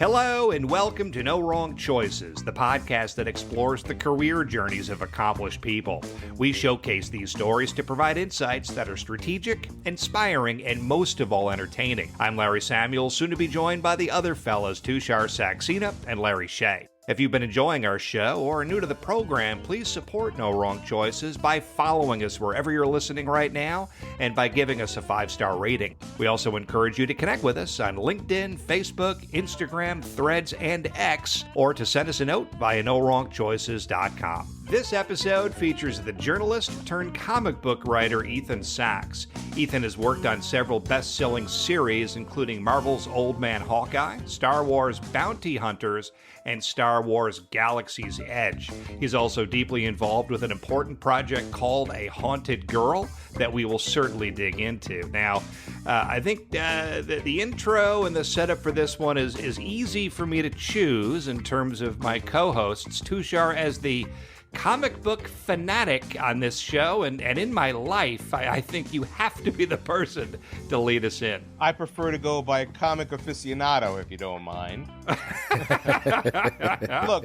Hello and welcome to No Wrong Choices, the podcast that explores the career journeys of accomplished people. We showcase these stories to provide insights that are strategic, inspiring, and most of all entertaining. I'm Larry Samuels, soon to be joined by the other fellows Tushar Saxena and Larry Shea. If you've been enjoying our show or are new to the program, please support No Wrong Choices by following us wherever you're listening right now and by giving us a 5-star rating. We also encourage you to connect with us on LinkedIn, Facebook, Instagram, Threads, and X, or to send us a note via NoWrongChoices.com. This episode features the journalist turned comic book writer Ethan Sachs. Ethan has worked on several best-selling series, including Marvel's Old Man Hawkeye, Star Wars Bounty Hunters, and Star Wars Galaxy's Edge. He's also deeply involved with an important project called A Haunted Girl that we will certainly dig into. Now, I think the intro and the setup for this one is easy for me to choose in terms of my co-hosts. Tushar as the comic book fanatic on this show, and in my life, I think you have to be the person to lead us in. I prefer to go by comic aficionado, if you don't mind. Look,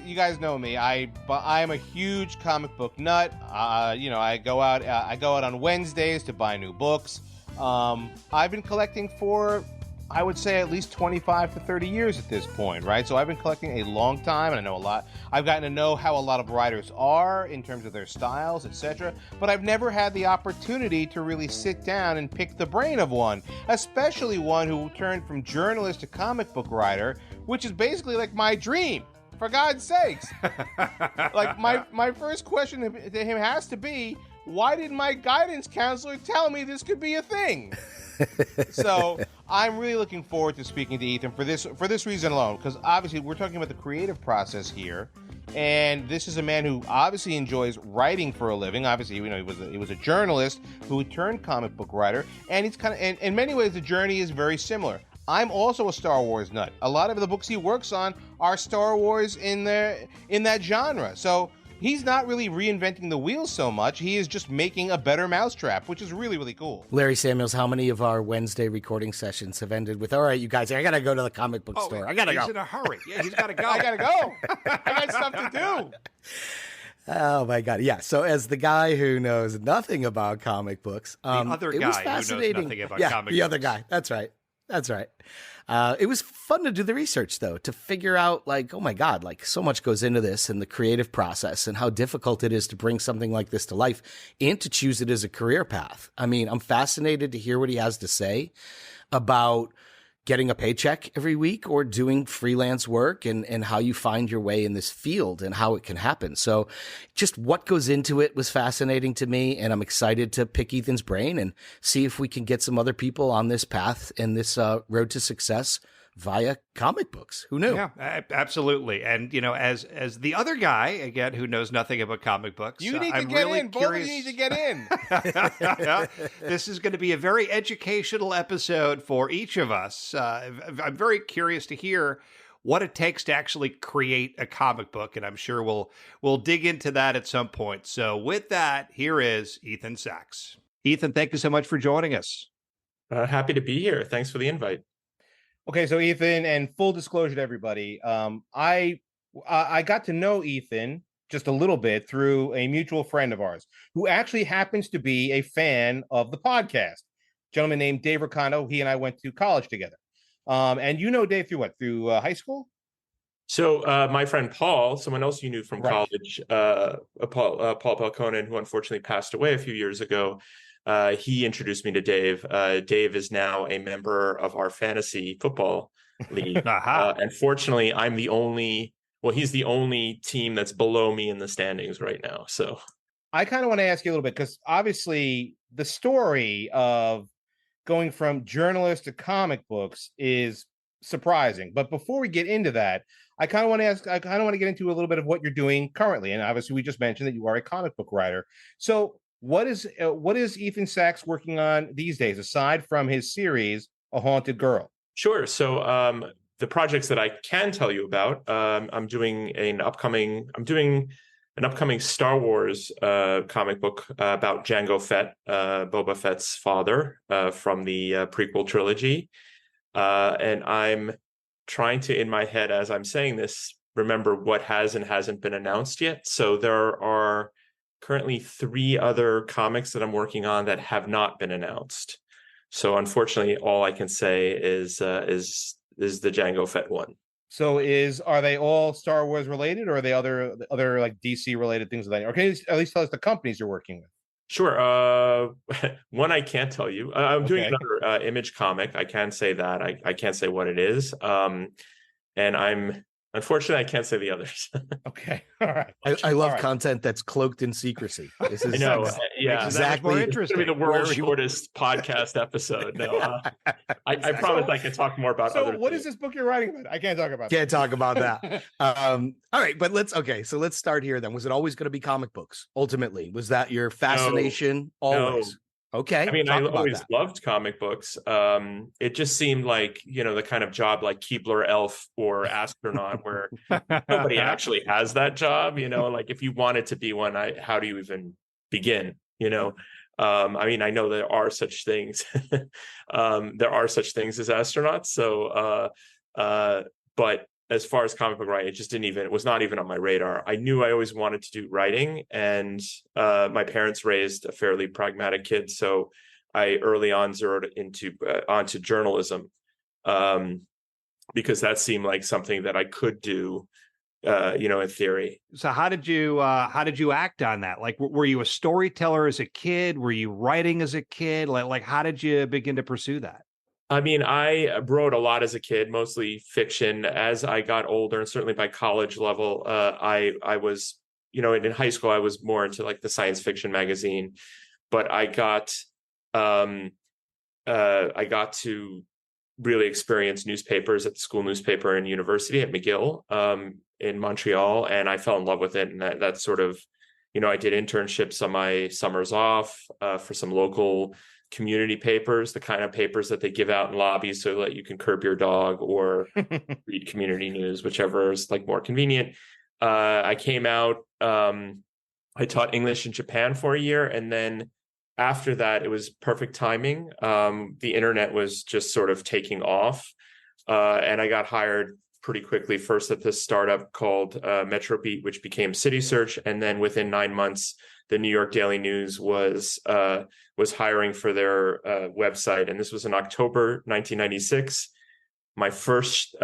you guys know me. I'm a huge comic book nut. I go out on Wednesdays to buy new books. I've been collecting for, I would say, at least 25 to 30 years at this point, right? So I've been collecting a long time, and I know a lot. I've gotten to know how a lot of writers are in terms of their styles, etc. But I've never had the opportunity to really sit down and pick the brain of one, especially one who turned from journalist to comic book writer, which is basically like my dream, for God's sakes. Like, my first question to him has to be, why didn't my guidance counselor tell me this could be a thing? So I'm really looking forward to speaking to Ethan for this reason alone, because obviously we're talking about the creative process here, and this is a man who obviously enjoys writing for a living. Obviously, he was a journalist who turned comic book writer, and he's in many ways the journey is very similar. I'm also a Star Wars nut. A lot of the books he works on are Star Wars in that genre. So he's not really reinventing the wheel so much. He is just making a better mousetrap, which is really, really cool. Larry Samuels, how many of our Wednesday recording sessions have ended with, all right, you guys, I got to go to the comic book store. I got to go. He's in a hurry. Yeah, he's got to go. I got to go. I got stuff to do. Oh, my God. Yeah. So as the guy who knows nothing about comic books, the other guy who knows nothing about comic books. The other guy. That's right. It was fun to do the research, though, to figure out, like, oh, my God, like, so much goes into this and the creative process and how difficult it is to bring something like this to life and to choose it as a career path. I mean, I'm fascinated to hear what he has to say about getting a paycheck every week or doing freelance work and how you find your way in this field and how it can happen. So just what goes into it was fascinating to me, and I'm excited to pick Ethan's brain and see if we can get some other people on this path and this road to success via comic books. Who knew? Yeah, absolutely. And, as the other guy, again, who knows nothing about comic books, you need to get in. Both of you need to get in. This is going to be a very educational episode for each of us. I'm very curious to hear what it takes to actually create a comic book, and I'm sure we'll dig into that at some point. So with that, here is Ethan Sachs. Ethan, thank you so much for joining us. Happy to be here. Thanks for the invite. Okay, so Ethan, and full disclosure to everybody, I got to know Ethan just a little bit through a mutual friend of ours who actually happens to be a fan of the podcast. A gentleman named Dave Riccano. He and I went to college together. And you know Dave through what? Through high school? So my friend Paul, someone else you knew from college, Paul Pelkonen, who unfortunately passed away a few years ago, he introduced me to Dave. Dave is now a member of our fantasy football league. And fortunately, he's the only team that's below me in the standings right now. So I kind of want to ask you a little bit, because obviously the story of going from journalist to comic books is surprising. But before we get into that, I kind of want to get into a little bit of what you're doing currently. And obviously we just mentioned that you are a comic book writer. So what is Ethan Sachs working on these days, aside from his series, A Haunted Girl? Sure. So the projects that I can tell you about, I'm doing an upcoming Star Wars comic book about Jango Fett, Boba Fett's father, from the prequel trilogy. And I'm trying to, in my head, as I'm saying this, remember what has and hasn't been announced yet. So there are currently 3 other comics that I'm working on that have not been announced. So unfortunately, all I can say is the Jango Fett one. So are they all Star Wars related, or are they other like DC related things like that? Or can you at least tell us the companies you're working with? Sure. One I can't tell you. I'm doing Okay. another Image comic. I can say that. I can't say what it is. And unfortunately, I can't say the others. Okay. All right. I love All right. content that's cloaked in secrecy. This is I know. Makes Yeah. it that much more exactly. It's interesting. going to be the world's Where you- shortest podcast episode. No, I promise I can talk more about So other what things. is this book you're writing about? I can't talk about Can't that. talk about that. All right, but so let's start here then. Was it always going to be comic books? Ultimately, was that your fascination always? Okay. I mean, I talk about always that. loved comic books. It just seemed like, the kind of job like Keebler elf or astronaut where nobody actually has that job, like if you wanted to be one, how do you even begin, I mean, I know there are such things. There are such things as astronauts. So, but as far as comic book writing, it was not even on my radar. I knew I always wanted to do writing, and my parents raised a fairly pragmatic kid. So I early on zeroed onto journalism, because that seemed like something that I could do, in theory. So how did you act on that? Like, were you a storyteller as a kid? Were you writing as a kid? Like how did you begin to pursue that? I mean, I wrote a lot as a kid, mostly fiction. As I got older, and certainly by college level, I was, in high school, I was more into like the science fiction magazine. But I got to really experience newspapers at the school newspaper and university at McGill, in Montreal, and I fell in love with it. And that sort of, I did internships on my summers off for some local community papers, the kind of papers that they give out in lobbies so that you can curb your dog or read community news, whichever is like more convenient. I came out, I taught English in Japan for a year, and then after that, it was perfect timing. The internet was just sort of taking off, and I got hired pretty quickly, first at this startup called MetroBeat, which became City Search, and then within 9 months, the New York Daily News was hiring for their website, and this was in October 1996. My first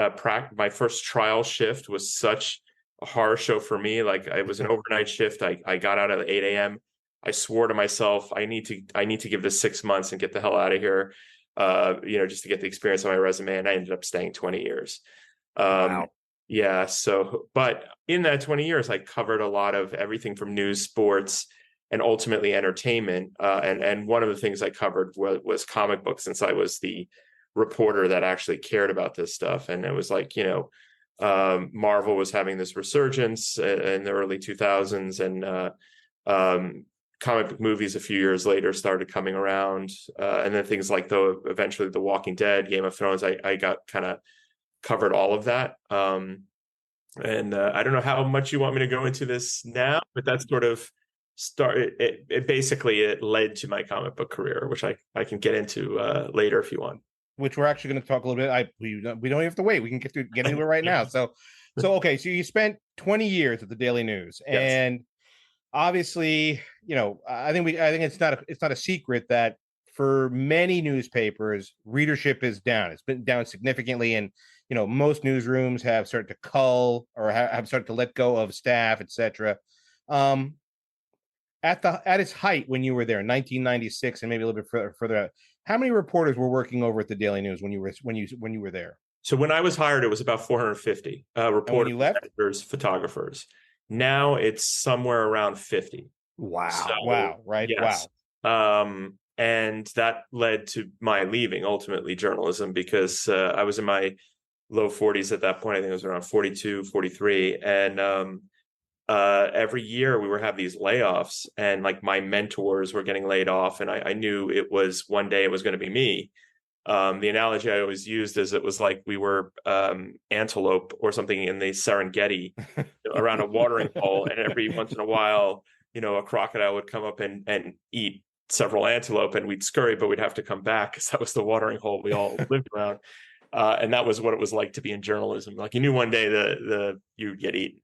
trial shift was such a horror show for me. Like, it was an overnight shift. I got out at 8 a.m. I swore to myself, I need to give this 6 months and get the hell out of here, just to get the experience on my resume. And I ended up staying 20 years. Wow. Yeah. So, but in that 20 years, I covered a lot of everything from news, sports, and ultimately entertainment. And one of the things I covered was comic books, since I was the reporter that actually cared about this stuff. And it was like, Marvel was having this resurgence in the early 2000s, and comic book movies a few years later started coming around, and then things like eventually The Walking Dead, Game of Thrones. I got kind of covered all of that, and I don't know how much you want me to go into this now, but that's sort of started. It basically led to my comic book career, which I can get into later if you want. Which we're actually going to talk a little bit. We don't have to wait. We can get into it right now. So okay. So you spent 20 years at the Daily News, Yes. and obviously, I think it's not a secret that for many newspapers, readership is down. It's been down significantly, and most newsrooms have started to cull or have started to let go of staff, etc. At its height when you were there in 1996, and maybe a little bit further out, how many reporters were working over at the Daily News when you were there? So when I was hired, it was about 450 reporters, you left? editors, photographers. Now it's somewhere around 50. Wow. So, Wow. Right. Yes. Wow. And that led to my leaving, ultimately, journalism, because I was in my low 40s at that point. I think it was around 42, 43. And every year we would have these layoffs, and like my mentors were getting laid off, and I knew one day it was going to be me. The analogy I always used is it was like we were antelope or something in the Serengeti around a watering hole, and every once in a while, a crocodile would come up and eat several antelope, and we'd scurry, but we'd have to come back because that was the watering hole we all lived around. And that was what it was like to be in journalism. Like you knew one day you'd get eaten.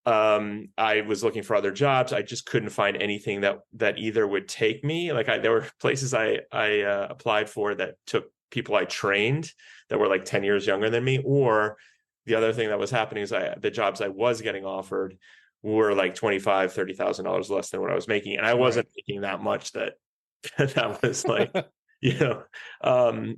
I was looking for other jobs. I just couldn't find anything that either would take me. Like there were places I applied for that took people I trained that were like 10 years younger than me. Or the other thing that was happening is the jobs I was getting offered were like $25,000-$30,000 less than what I was making. And I wasn't making that much that was like,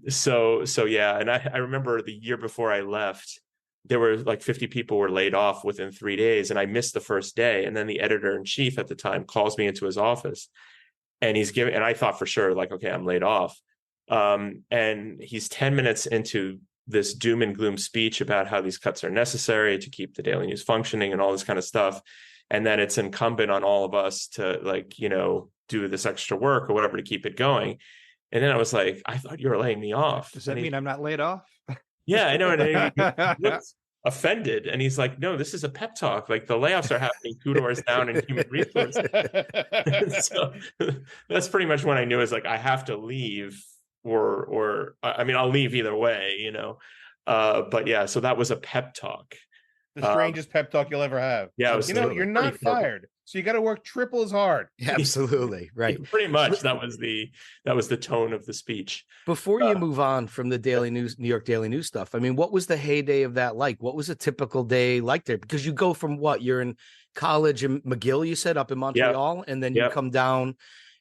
so yeah. And I remember the year before I left, there were like 50 people were laid off within 3 days, and I missed the first day. And then the editor-in-chief at the time calls me into his office, and and I thought for sure, like, okay, I'm laid off. And he's 10 minutes into this doom and gloom speech about how these cuts are necessary to keep the Daily News functioning and all this kind of stuff. And then it's incumbent on all of us to, like, do this extra work or whatever to keep it going. And then I was like, I thought you were laying me off. Does that mean I'm not laid off? Yeah, I know. And he looks offended, and he's like, no, this is a pep talk. Like the layoffs are happening 2 doors down in human resources. So that's pretty much when I knew, is like, I have to leave, or I mean, I'll leave either way, but yeah, so that was a pep talk. The strangest pep talk you'll ever have. Yeah, you're not fired, so you got to work triple as hard. Absolutely, right. Pretty much, that was the tone of the speech. Before you move on from the New York Daily News stuff, I mean, what was the heyday of that like? What was a typical day like there? Because you go from you're in college in McGill, you said, up in Montreal, and then you come down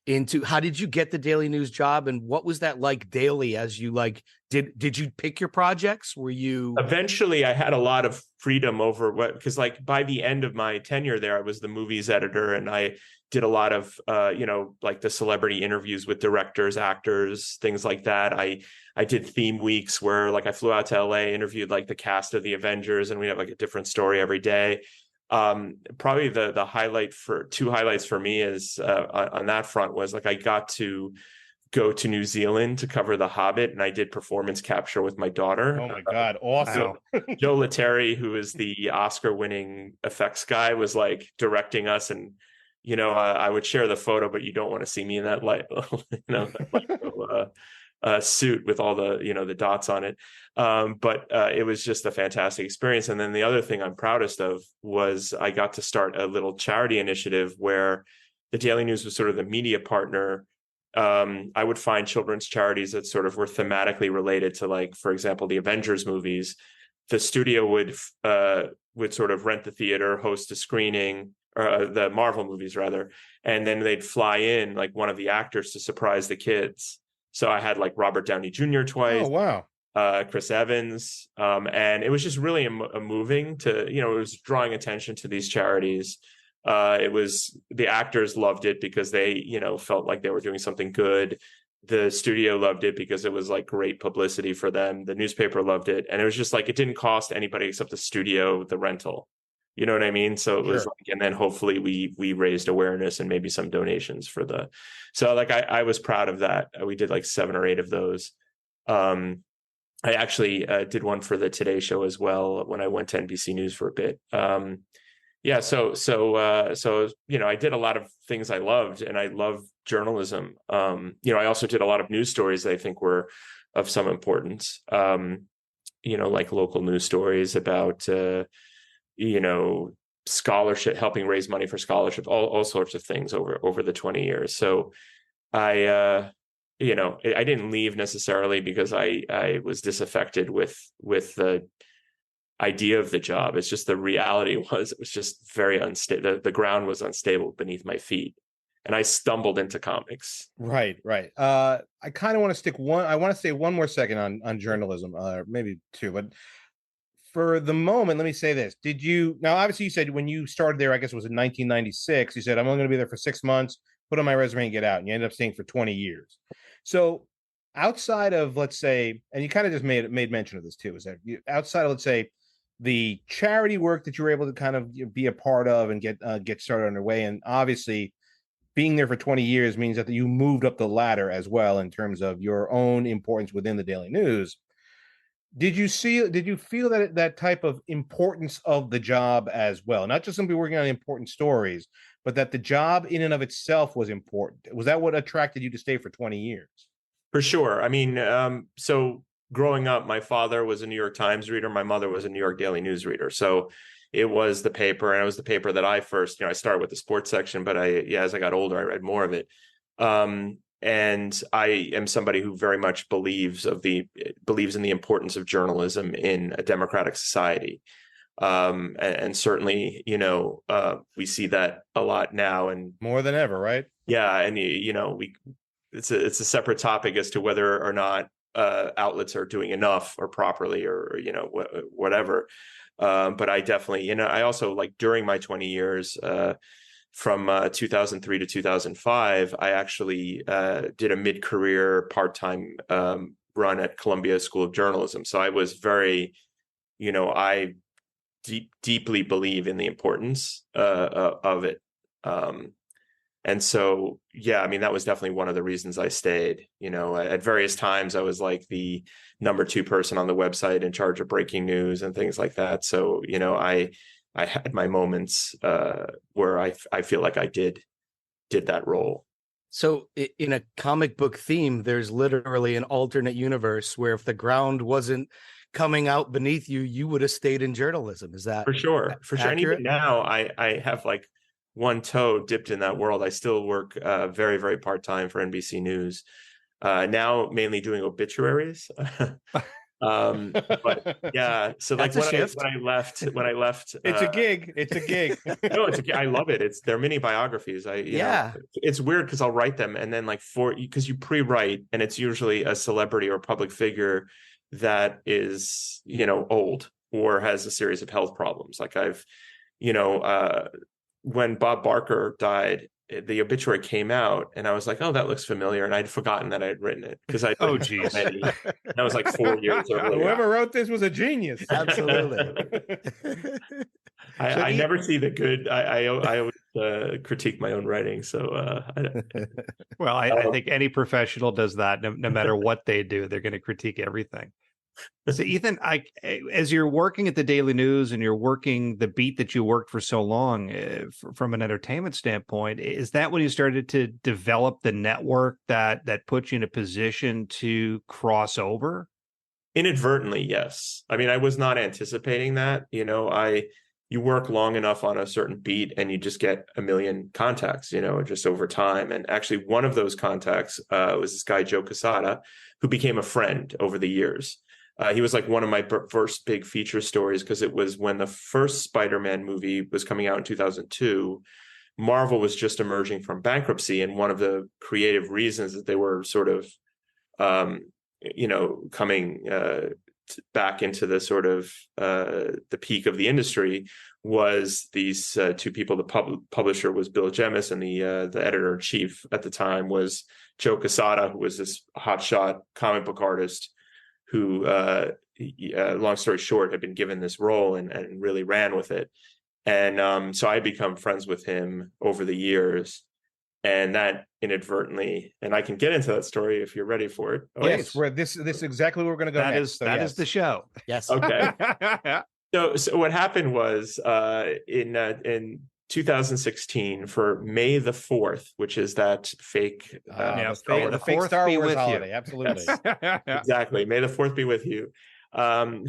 into, how did you get the Daily News job, and what was that like daily as you did you pick your projects? Were you Eventually I had a lot of freedom over because like by the end of my tenure there, I was the movies editor, and I did a lot of like the celebrity interviews with directors, actors, things like that. I did theme weeks where like I flew out to LA, interviewed like the cast of the Avengers, and we have like a different story every day. Probably the two highlights for me is on that front was like I got to go to New Zealand to cover The Hobbit, and I did performance capture with my daughter. Oh my God, awesome. Joe Letteri, who is the Oscar-winning effects guy, was like directing us, and I would share the photo, but you don't want to see me in that suit with all the the dots on it. But it was just a fantastic experience. And then the other thing I'm proudest of was I got to start a little charity initiative where the Daily News was sort of the media partner. I would find children's charities that sort of were thematically related to, like, for example, the Avengers movies. The studio would sort of rent the theater, host a screening, or the Marvel movies rather, and then they'd fly in like one of the actors to surprise the kids. So I had like Robert Downey Jr. twice. Oh, wow. Chris Evans. And it was just really moving to, it was drawing attention to these charities. The actors loved it because they, felt like they were doing something good. The studio loved it because it was like great publicity for them. The newspaper loved it. And it was just like, it didn't cost anybody except the studio, the rental. You know what I mean? So it was like, and then hopefully we raised awareness and maybe some donations so like, I was proud of that. We did like 7 or 8 of those. I actually did one for the Today Show as well when I went to NBC News for a bit. So I did a lot of things I loved, and I love journalism. I also did a lot of news stories that I think were of some importance. Like local news stories about scholarship, helping raise money for scholarship, all sorts of things over the 20 years. So I didn't leave necessarily because I was disaffected with the idea of the job. It's just the reality it was just very unstable. The ground was unstable beneath my feet, and I stumbled into comics. Right. I kind of want to stay one more second on journalism, maybe 2, but for the moment, let me say this. Now obviously you said when you started there, I guess it was in 1996, you said, I'm only going to be there for 6 months, put on my resume and get out. And you ended up staying for 20 years. So outside of, let's say, and you kind of just made mention of this too, is that outside of, let's say, the charity work that you were able to kind of be a part of and get started on your way, and obviously being there for 20 years means that you moved up the ladder as well in terms of your own importance within the Daily News. Did you feel that type of importance of the job as well? Not just simply working on important stories, but that the job in and of itself was important. Was that what attracted you to stay for 20 years? For sure. I mean, so growing up, my father was a New York Times reader. My mother was a New York Daily News reader. So it was the paper, and it was the paper that I first, I started with the sports section, but as I got older, I read more of it. And I am somebody who very much believes in the importance of journalism in a democratic society. And certainly, we see that a lot now, and more than ever, right? Yeah, and it's a separate topic as to whether or not outlets are doing enough or properly, or whatever. But I definitely, I also, like, during my 20 years, from 2003 to 2005, I actually did a mid-career part-time run at Columbia School of Journalism. So I was very, I deeply believe in the importance of it. And so, yeah, I mean, that was definitely one of the reasons I stayed. At various times, I was like the number 2 person on the website in charge of breaking news and things like that. So, I had my moments where I feel like I did that role. So in a comic book theme, there's literally an alternate universe where if the ground wasn't coming out beneath you, you would have stayed in journalism. Is that for sure? accurate? And even now, I have like one toe dipped in that world. I still work very, very part-time for NBC News. Now mainly doing obituaries. But yeah, so like when I left, it's a gig. No, I love it. They're mini biographies. It's weird because I'll write them, and then because you pre-write, and it's usually a celebrity or public figure that is, old or has a series of health problems. Like when Bob Barker died, the obituary came out, and I was like, "Oh, that looks familiar," and I'd forgotten that I'd written it because I oh geez, that was like 4 years earlier. Whoever wrote this was a genius. Absolutely. I never see the good. I always critique my own writing. So, well, I think any professional does that. No matter what they do, they're going to critique everything. So, Ethan, as you're working at the Daily News and you're working the beat that you worked for so long, from an entertainment standpoint, is that when you started to develop the network that puts you in a position to cross over? Inadvertently, yes. I mean, I was not anticipating that. You work long enough on a certain beat, and you just get a million contacts, just over time. And actually, one of those contacts was this guy, Joe Quesada, who became a friend over the years. He was like one of my first big feature stories, because it was when the first Spider-Man movie was coming out in 2002. Marvel was just emerging from bankruptcy, and one of the creative reasons that they were sort of, coming back into the sort of the peak of the industry was these 2 people. The publisher was Bill Jemas, and the editor-in-chief at the time was Joe Quesada, who was this hotshot comic book artist who, long story short, had been given this role and really ran with it. And so I become friends with him over the years, and that inadvertently, and I can get into that story if you're ready for it. Oh, yes, this is exactly where we're going to go next. That is the show. Yes. Okay. So what happened was in 2016, for May the 4th, which is that fake the fake Star Wars holiday. Absolutely. Yes. Exactly. May the 4th be with you.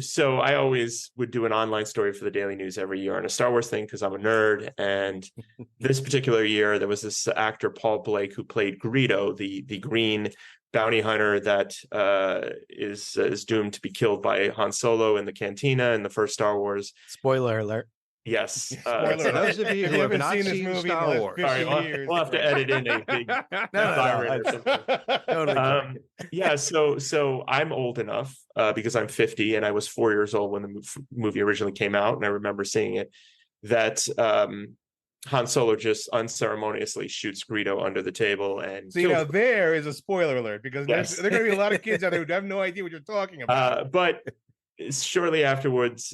So I always would do an online story for the Daily News every year on a Star Wars thing, because I'm a nerd. And this particular year, there was this actor, Paul Blake, who played Greedo, the green bounty hunter that is doomed to be killed by Han Solo in the cantina in the first Star Wars. Spoiler alert. Yes. For those of you who have not seen this movie Star Wars, we'll have to edit in a big siren or something. Totally. Yeah, so I'm old enough because I'm 50, and I was 4 years old when the movie originally came out, and I remember seeing it, that Han Solo just unceremoniously shoots Greedo under the table. And so, there is a spoiler alert, because yes, there are going to be a lot of kids out there who have no idea what you're talking about. But shortly afterwards,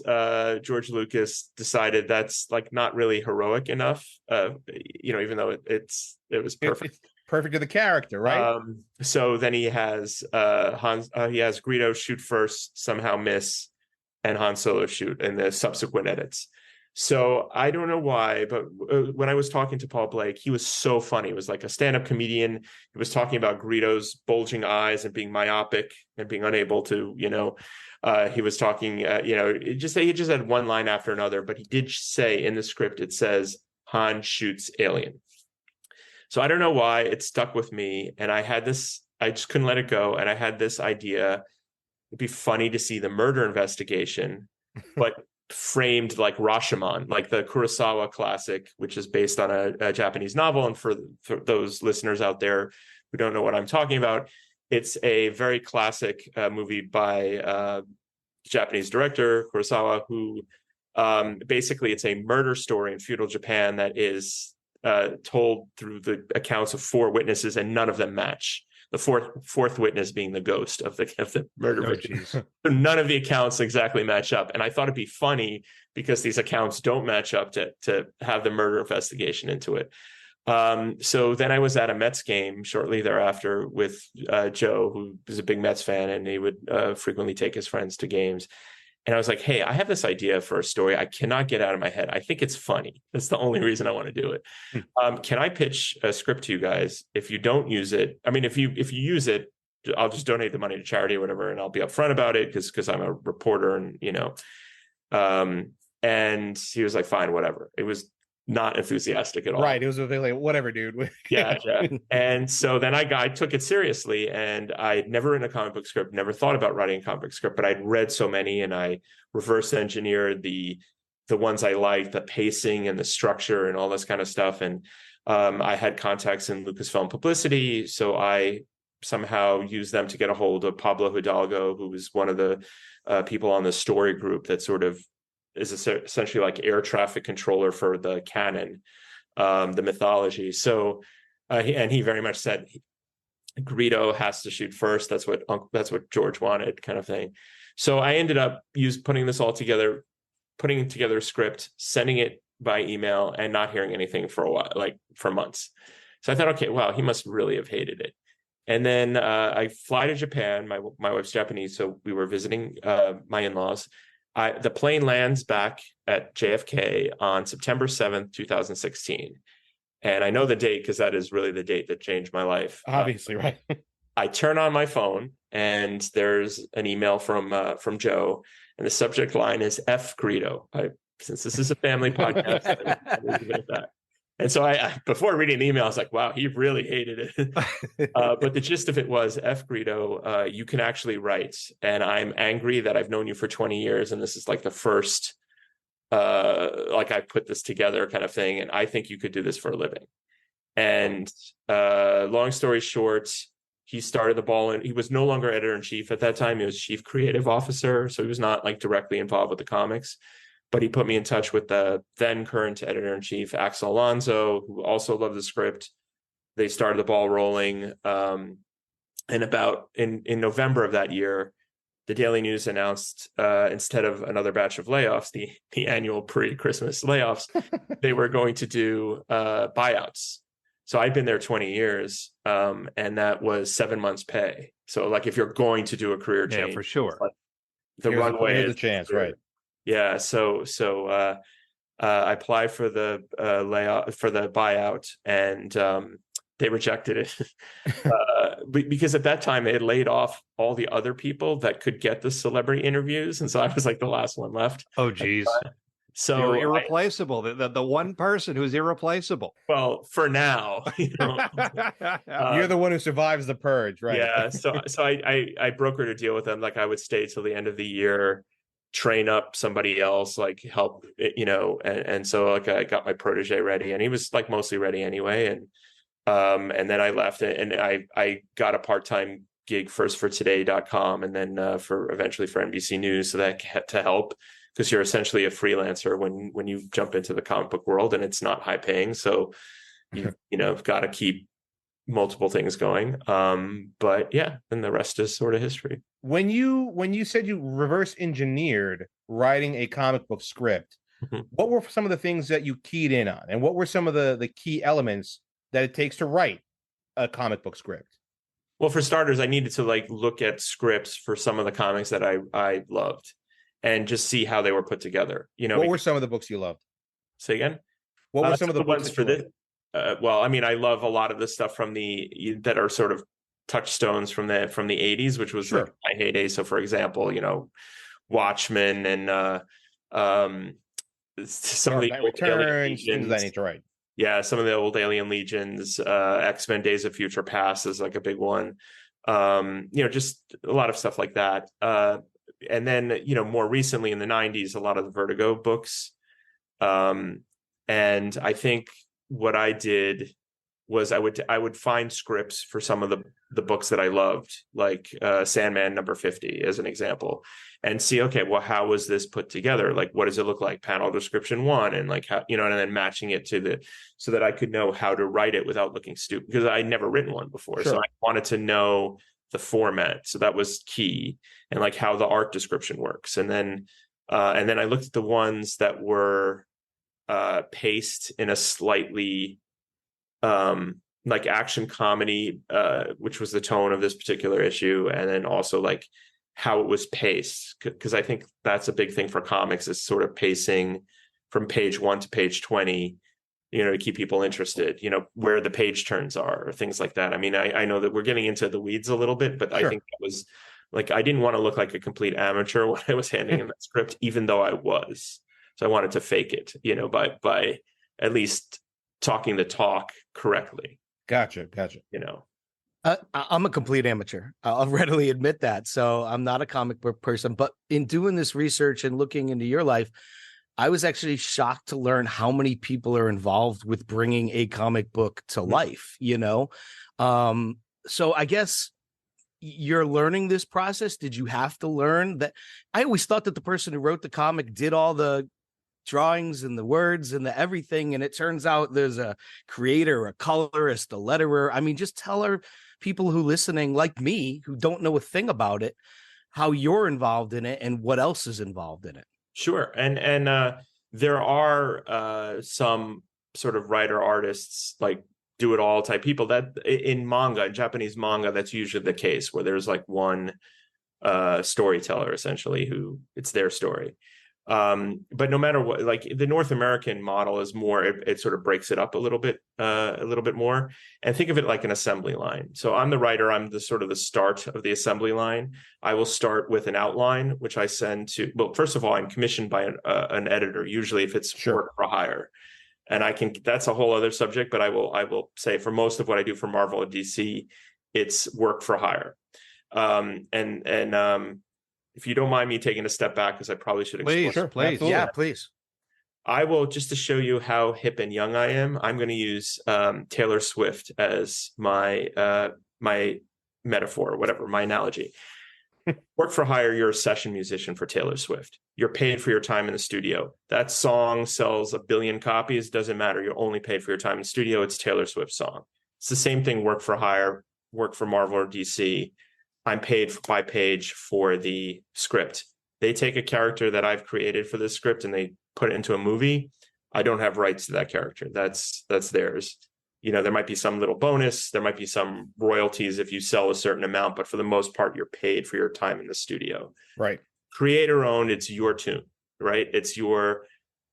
George Lucas decided that's like not really heroic enough. Even though it was perfect. It's perfect to the character, right? So then he has Greedo shoot first, somehow miss, and Han Solo shoot in the subsequent edits. So I don't know why, but when I was talking to Paul Blake, he was so funny. He was like a stand-up comedian. He was talking about Greedo's bulging eyes and being myopic and being unable to, he was talking, he just had one line after another, but he did say in the script, it says Han shoots alien. So I don't know why it stuck with me. And I just couldn't let it go. And I had this idea. It'd be funny to see the murder investigation, but framed like Rashomon, like the Kurosawa classic, which is based on a Japanese novel. And for those listeners out there who don't know what I'm talking about, it's a very classic movie by Japanese director Kurosawa, who basically it's a murder story in feudal Japan that is told through the accounts of 4 witnesses, and none of them match. The fourth witness being the ghost of the murder victim. So none of the accounts exactly match up. And I thought it'd be funny because these accounts don't match up to have the murder investigation into it. So then I was at a Mets game shortly thereafter with Joe, who is a big Mets fan, and he would frequently take his friends to games. And I was like, hey, I have this idea for a story I cannot get out of my head. I think it's funny. That's the only reason I want to do it. Can I pitch a script to you guys? If you don't use it, I mean, if you use it, I'll just donate the money to charity or whatever, and I'll be upfront about it because I'm a reporter, and and he was like, fine, whatever. It was not enthusiastic at all. Right. It was like, whatever, dude. Yeah. And so then I took it seriously, and I'd never written a comic book script, never thought about writing a comic book script, but I'd read so many, and I reverse engineered the ones I liked, the pacing and the structure and all this kind of stuff. And I had contacts in Lucasfilm publicity, so I somehow used them to get a hold of Pablo Hidalgo, who was one of the people on the story group that sort of is essentially like air traffic controller for the canon, the mythology. So, he very much said Greedo has to shoot first. That's what George wanted, kind of thing. So I ended up putting this all together, putting together a script, sending it by email, and not hearing anything for a while, like for months. So I thought, okay, wow, he must really have hated it. And then I fly to Japan. My wife's Japanese, so we were visiting my in-laws. The plane lands back at JFK on September 7th, 2016. And I know the date because that is really the date that changed my life. Obviously, right. I turn on my phone, and there's an email from Joe, and the subject line is F Greedo. Since this is a family podcast, I leave it at that. And so I before reading the email, I was like, wow, he really hated it. But the gist of it was, F Greedo, you can actually write. And I'm angry that I've known you for 20 years. And this is like the first, I put this together kind of thing. And I think you could do this for a living. And long story short, he started the ball, and he was no longer editor-in-chief at that time. He was chief creative officer. So he was not like directly involved with the comics. But he put me in touch with the then current editor-in-chief, Axel Alonso, who also loved the script. They started the ball rolling. And in November of that year, the Daily News announced instead of another batch of layoffs, the annual pre-Christmas layoffs, they were going to do buyouts. So I'd been there 20 years, and that was 7 months pay. So like if you're going to do a career change, for sure, like the runway is the chance, right? Yeah, so I applied for the layoff for the buyout, and they rejected it because at that time they had laid off all the other people that could get the celebrity interviews, and so I was like the last one left. Oh, geez. So you're irreplaceable. The one person who's irreplaceable. Well, for now, you're the one who survives the purge, right? Yeah. So I brokered a deal with them. Like I would stay till the end of the year, train up somebody else, like help, and so like I got my protege ready, and he was like mostly ready anyway. And then I left, and I got a part-time gig first for today.com, and then eventually for NBC News, so that to help, because you're essentially a freelancer when you jump into the comic book world, and it's not high paying. So you've got to keep multiple things going. But yeah, then the rest is sort of history. When you said you reverse engineered writing a comic book script, what were some of the things that you keyed in on, and what were some of the key elements that it takes to write a comic book script? Well, for starters, I needed to look at scripts for some of the comics that I loved, and just see how they were put together. What were some of the books you loved? Say again? What were some of the books ones that for you this? read? Well, I mean, I love a lot of the stuff that are sort of touchstones from the 80s, which was like Sure. my heyday. So, for example, Watchmen and some of Dark the Knight old Alien Returns, things of that Legions. nature, right? Yeah, some of the old Alien Legions, X-Men Days of Future Past is like a big one. Just a lot of stuff like that. And then, more recently in the 90s, a lot of the Vertigo books. And I think what I did was I would find scripts for some of the books that I loved, like Sandman number 50 as an example, and see, okay, well, how was this put together? Like, what does it look like? Panel description one, and like how, and then matching it so that I could know how to write it without looking stupid, because I'd never written one before. Sure. So I wanted to know the format. So that was key, and like how the art description works. And then I looked at the ones that were paced in a slightly like action comedy, which was the tone of this particular issue, and then also like how it was paced, because I think that's a big thing for comics, is sort of pacing from page 1 to page 20, to keep people interested, where the page turns are, or things like that. I mean, I know that we're getting into the weeds a little bit, but sure. I think that was like, I didn't want to look like a complete amateur when I was handing in that script, even though I was. So I wanted to fake it, by at least talking the talk correctly. Gotcha. I'm a complete amateur. I'll readily admit that. So I'm not a comic book person, but in doing this research and looking into your life, I was actually shocked to learn how many people are involved with bringing a comic book to life, So I guess you're learning this process. Did you have to learn that? I always thought that the person who wrote the comic did all the drawings and the words and the everything, and it turns out there's a creator, a colorist, a letterer. I mean, just tell our people who listening, like me, who don't know a thing about it, how you're involved in it and what else is involved in it. Sure. And there are some sort of writer artists, like do it all type people, that in Japanese manga, that's usually the case, where there's like one storyteller essentially who it's their story. But no matter what, like the North American model is more, it sort of breaks it up a little bit more, and think of it like an assembly line. So I'm the writer, I'm the sort of the start of the assembly line. I will start with an outline, which I send to, well, first of all, I'm commissioned by an editor, usually if it's work for hire. And that's a whole other subject, but I will say for most of what I do for Marvel or DC, it's work for hire. If you don't mind me taking a step back, because I probably should explain. Please. Yeah, please. I will, just to show you how hip and young I am, I'm going to use Taylor Swift as my metaphor, or whatever, my analogy. Work for hire, you're a session musician for Taylor Swift. You're paid for your time in the studio. That song sells 1 billion copies, doesn't matter. You're only paid for your time in the studio. It's Taylor Swift's song. It's the same thing, work for hire, work for Marvel or DC. I'm paid by page for the script. They take a character that I've created for this script and they put it into a movie. I don't have rights to that character. That's theirs. There might be some little bonus. There might be some royalties if you sell a certain amount, but for the most part, you're paid for your time in the studio. Right. Creator owned, it's your tune, right? It's your,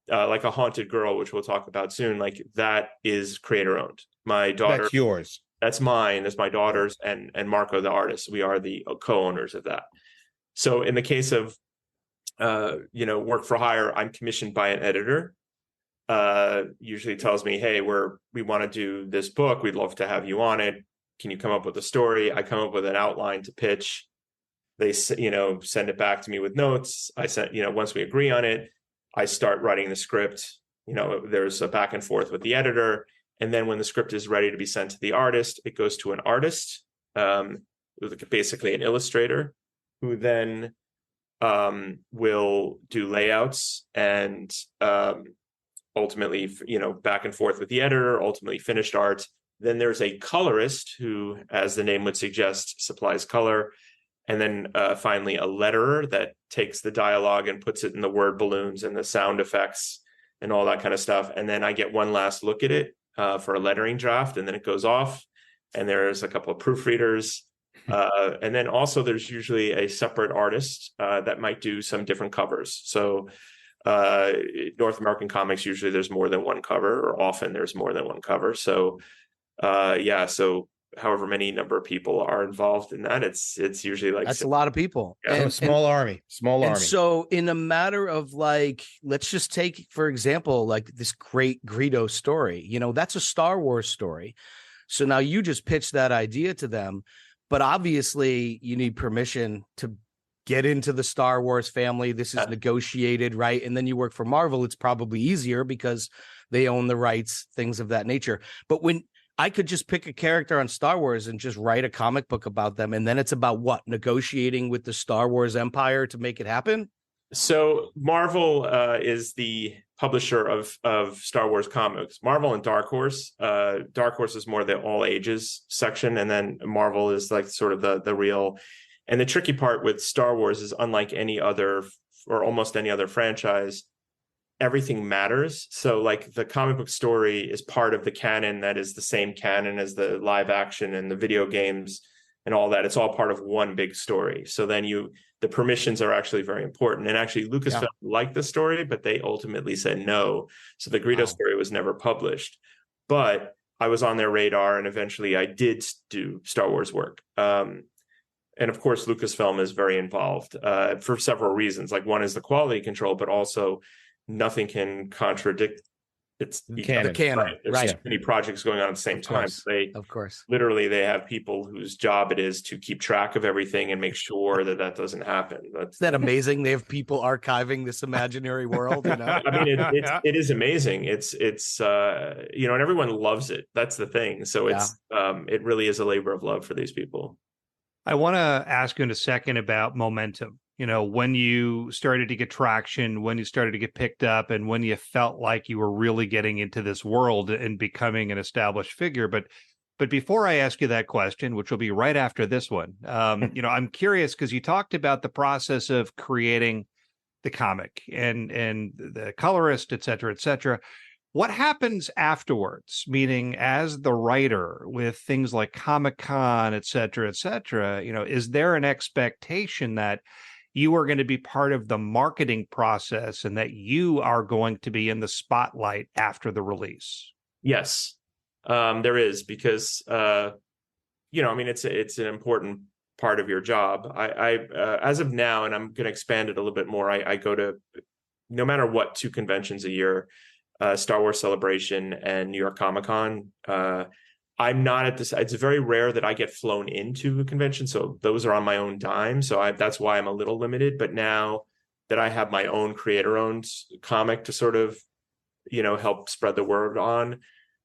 like a Haunted Girl, which we'll talk about soon. Like that is creator owned. My daughter. That's yours. That's mine. That's my daughter's, and Marco, the artist. We are the co-owners of that. So in the case of, work for hire, I'm commissioned by an editor. Usually tells me, hey, we want to do this book. We'd love to have you on it. Can you come up with a story? I come up with an outline to pitch. They, send it back to me with notes. I sent, once we agree on it, I start writing the script. There's a back and forth with the editor. And then when the script is ready to be sent to the artist, it goes to an artist, basically an illustrator, who then will do layouts and ultimately, back and forth with the editor, ultimately finished art. Then there's a colorist who, as the name would suggest, supplies color. And then finally a letterer that takes the dialogue and puts it in the word balloons and the sound effects and all that kind of stuff. And then I get one last look at it for a lettering draft, and then it goes off, and there's a couple of proofreaders. And then also there's usually a separate artist that might do some different covers. So Uh, North American comics, usually there's more than one cover, or often there's more than one cover. So yeah, so however many number of people are involved in that, it's usually like That's a lot of people. Yeah. So small army. And so in a matter of like, let's just take, for example, like this great Greedo story, you know, that's a Star Wars story. So now you just pitch that idea to them, but obviously you need permission to get into the Star Wars family. This is negotiated, right? And then you work for Marvel, it's probably easier because they own the rights, things of that nature. But when I could just pick a character on Star Wars and just write a comic book about them, and then it's about what? Negotiating with the Star Wars empire to make it happen? So Marvel is the publisher of Star Wars comics. Marvel and Dark Horse. Dark Horse is more the all ages section, and then Marvel is like sort of the real. And the tricky part with Star Wars is, unlike any other or almost any other franchise, everything matters. So like the comic book story is part of the canon that is the same canon as the live action and the video games and all that. It's all part of one big story. So then the permissions are actually very important. And actually Lucasfilm liked the story, but they ultimately said no. So the Greedo story was never published. But I was on their radar, and eventually I did do Star Wars work. And of course, Lucasfilm is very involved for several reasons. Like, one is the quality control, but also nothing can contradict the canon. Right? There's too many projects going on at the same time. Of course. Literally, they have people whose job it is to keep track of everything and make sure that doesn't happen. Isn't that amazing? They have people archiving this imaginary world. You know? I mean, it is amazing. It's you know, and everyone loves it. That's the thing. So it really is a labor of love for these people. I want to ask you in a second about momentum. You know, when you started to get traction, when you started to get picked up, and when you felt like you were really getting into this world and becoming an established figure. But before I ask you that question, which will be right after this one, you know, I'm curious because you talked about the process of creating the comic and the colorist, et cetera, et cetera. What happens afterwards, meaning as the writer with things like Comic-Con, et cetera, you know, is there an expectation that you are going to be part of the marketing process and that you are going to be in the spotlight after the release? Yes, there is, because, you know, I mean, it's an important part of your job. I as of now, and I'm going to expand it a little bit more, I go to, no matter what, 2 conventions a year. Star Wars Celebration and New York Comic-Con. I'm not at this. It's very rare that I get flown into a convention, so those are on my own dime. So that's why I'm a little limited. But now that I have my own creator-owned comic to sort of, you know, help spread the word on,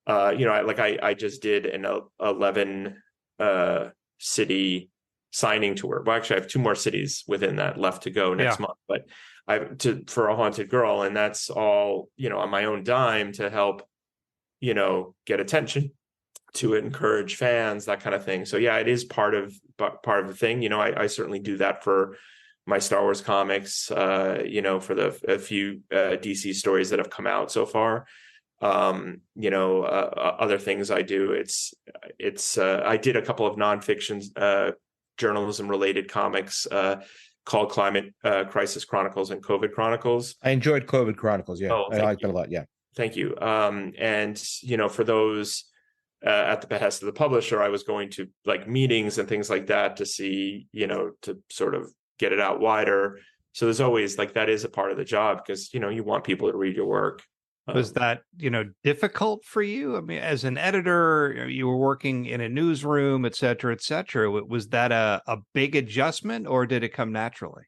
you know, I just did an 11 city signing tour. Well, actually, I have 2 more cities within that left to go next month, but for A Haunted Girl, and that's all, you know, on my own dime to help, you know, get attention, to encourage fans, that kind of thing. So yeah, it is part of the thing. You know, I certainly do that for my Star Wars comics, you know, for a few DC stories that have come out so far. You know, other things I do, I did a couple of nonfiction journalism related comics called Climate Crisis Chronicles and COVID Chronicles. I enjoyed COVID Chronicles. Yeah, I liked it a lot. Yeah. Thank you. And, you know, for those at the behest of the publisher, I was going to like meetings and things like that to see, you know, to sort of get it out wider. So there's always like, that is a part of the job because, you know, you want people to read your work. Was that, you know, difficult for you? I mean, as an editor, you were working in a newsroom, et cetera, et cetera. Was that a big adjustment or did it come naturally?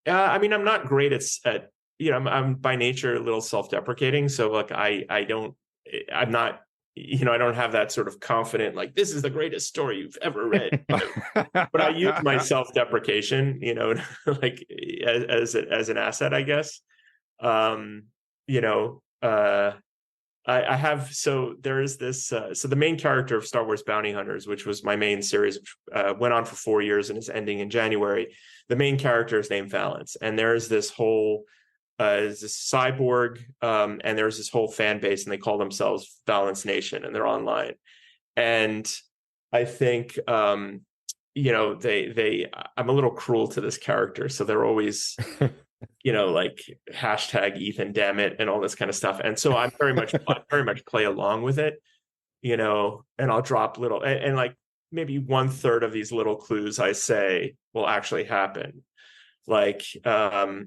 I mean, I'm not great at you know, I'm by nature a little self-deprecating. So like, I'm not, you know, I don't have that sort of confident, like, this is the greatest story you've ever read. But I use my self-deprecation, you know, like as an asset, I guess. You know, I have, so there is this, so the main character of Star Wars Bounty Hunters, which was my main series, which went on for 4 years and is ending in January. The main character is named Valance. And there's this whole, this cyborg, and there's this whole fan base, and they call themselves Valance Nation, and they're online. And I think, you know, I'm a little cruel to this character. So they're always, like hashtag Ethan damn it and all this kind of stuff. And so I'm very much play along with it, and I'll drop little, and like maybe 1/3 of these little clues I say will actually happen. Like, I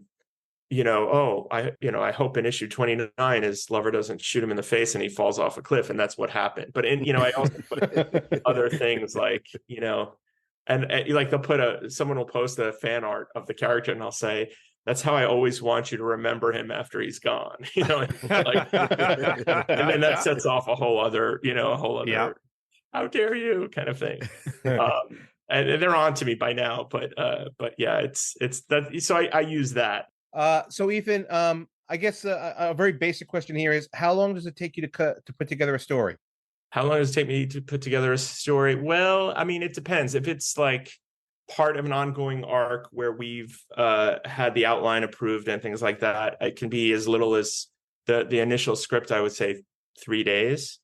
hope in issue 29 his lover doesn't shoot him in the face and he falls off a cliff, and that's what happened. But I also put other things like, and like someone will post a fan art of the character, and I'll say, that's how I always want you to remember him after he's gone, and then that sets off a whole other, how dare you kind of thing. And they're on to me by now, but yeah, it's that. So I use that. So Ethan, I guess a very basic question here is, how long does it take you to put together a story? How long does it take me to put together a story? Well, I mean, it depends. If it's like part of an ongoing arc where we've had the outline approved and things like that, it can be as little as the initial script, I would say 3 days.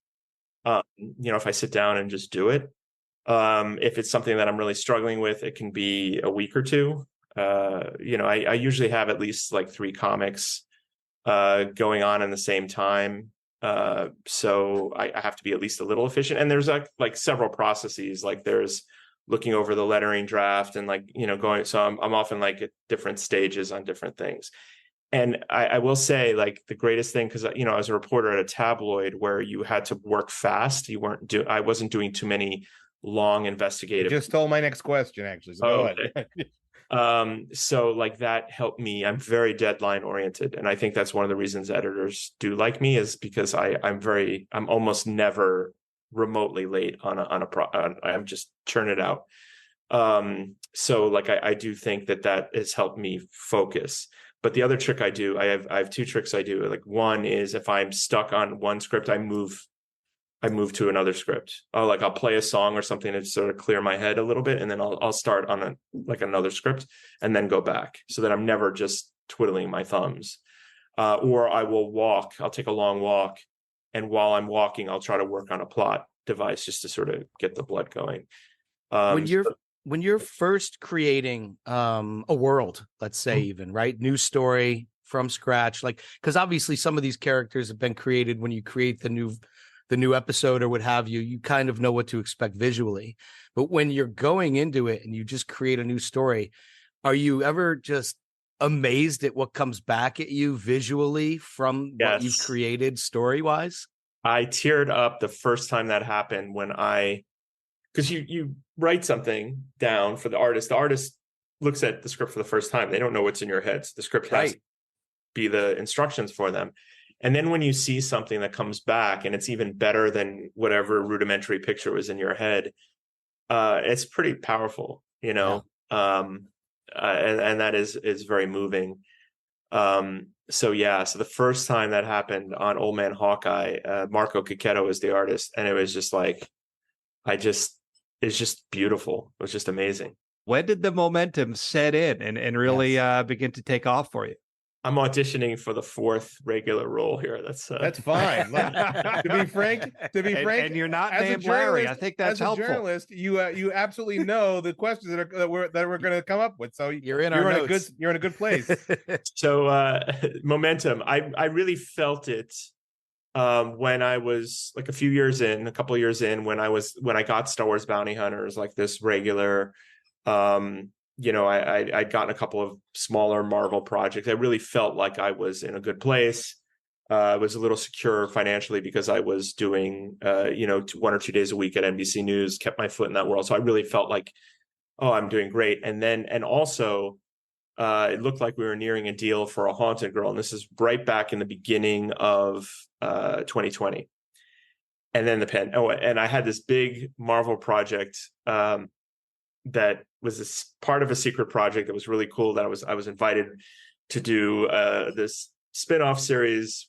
If I sit down and just do it. If it's something that I'm really struggling with, it can be a week or two. I usually have at least like 3 comics going on in the same time. So I have to be at least a little efficient. And there's like several processes. Like there's looking over the lettering draft and like, going. So I'm often like at different stages on different things. And I will say, like, the greatest thing, because I was a reporter at a tabloid where you had to work fast. I wasn't doing too many long investigative. You just stole my next question, actually. So go ahead. So like that helped me. I'm very deadline oriented, and I think that's one of the reasons editors do like me, is because I'm almost never remotely late on I'm just churn it out. So like I do think that has helped me focus. But the other trick I do, I have 2 tricks I do. Like, one is if I'm stuck on one script, I move to another script. I'll play a song or something to sort of clear my head a little bit, and then I'll start on another script and then go back, so that I'm never just twiddling my thumbs. Or I will walk. I'll take a long walk, and while I'm walking, I'll try to work on a plot device just to sort of get the blood going. When you're first creating a world, let's say, even, right, new story from scratch, like, because obviously some of these characters have been created when you create the new episode or what have you, you kind of know what to expect visually. But when you're going into it and you just create a new story, are you ever just amazed at what comes back at you visually from what you've created story-wise? I teared up the first time that happened because you write something down for the artist. The artist looks at the script for the first time. They don't know what's in your head. So the script has to be the instructions for them. And then when you see something that comes back and it's even better than whatever rudimentary picture was in your head, it's pretty powerful, and that is very moving. So the first time that happened on Old Man Hawkeye, Marco Cacchetto is the artist, and it was just like, it's just beautiful. It was just amazing. When did the momentum set in and really begin to take off for you? I'm auditioning for the 4th regular role here. That's fine. To be frank, and you're not named Larry. I think that's helpful. As a journalist, you absolutely know the questions that we're going to come up with. So you're in a good place. So momentum. I really felt it when I was like a couple of years in, when I got Star Wars Bounty Hunters, like this regular. I'd gotten a couple of smaller Marvel projects. I really felt like I was in a good place. I was a little secure financially because I was doing, 1 or 2 days a week at NBC News, kept my foot in that world. So I really felt like, I'm doing great. And also, it looked like we were nearing a deal for a Haunted Girl. And this is right back in the beginning of 2020. And then and I had this big Marvel project, that was part of a secret project that was really cool, that I was invited to do this spin-off series,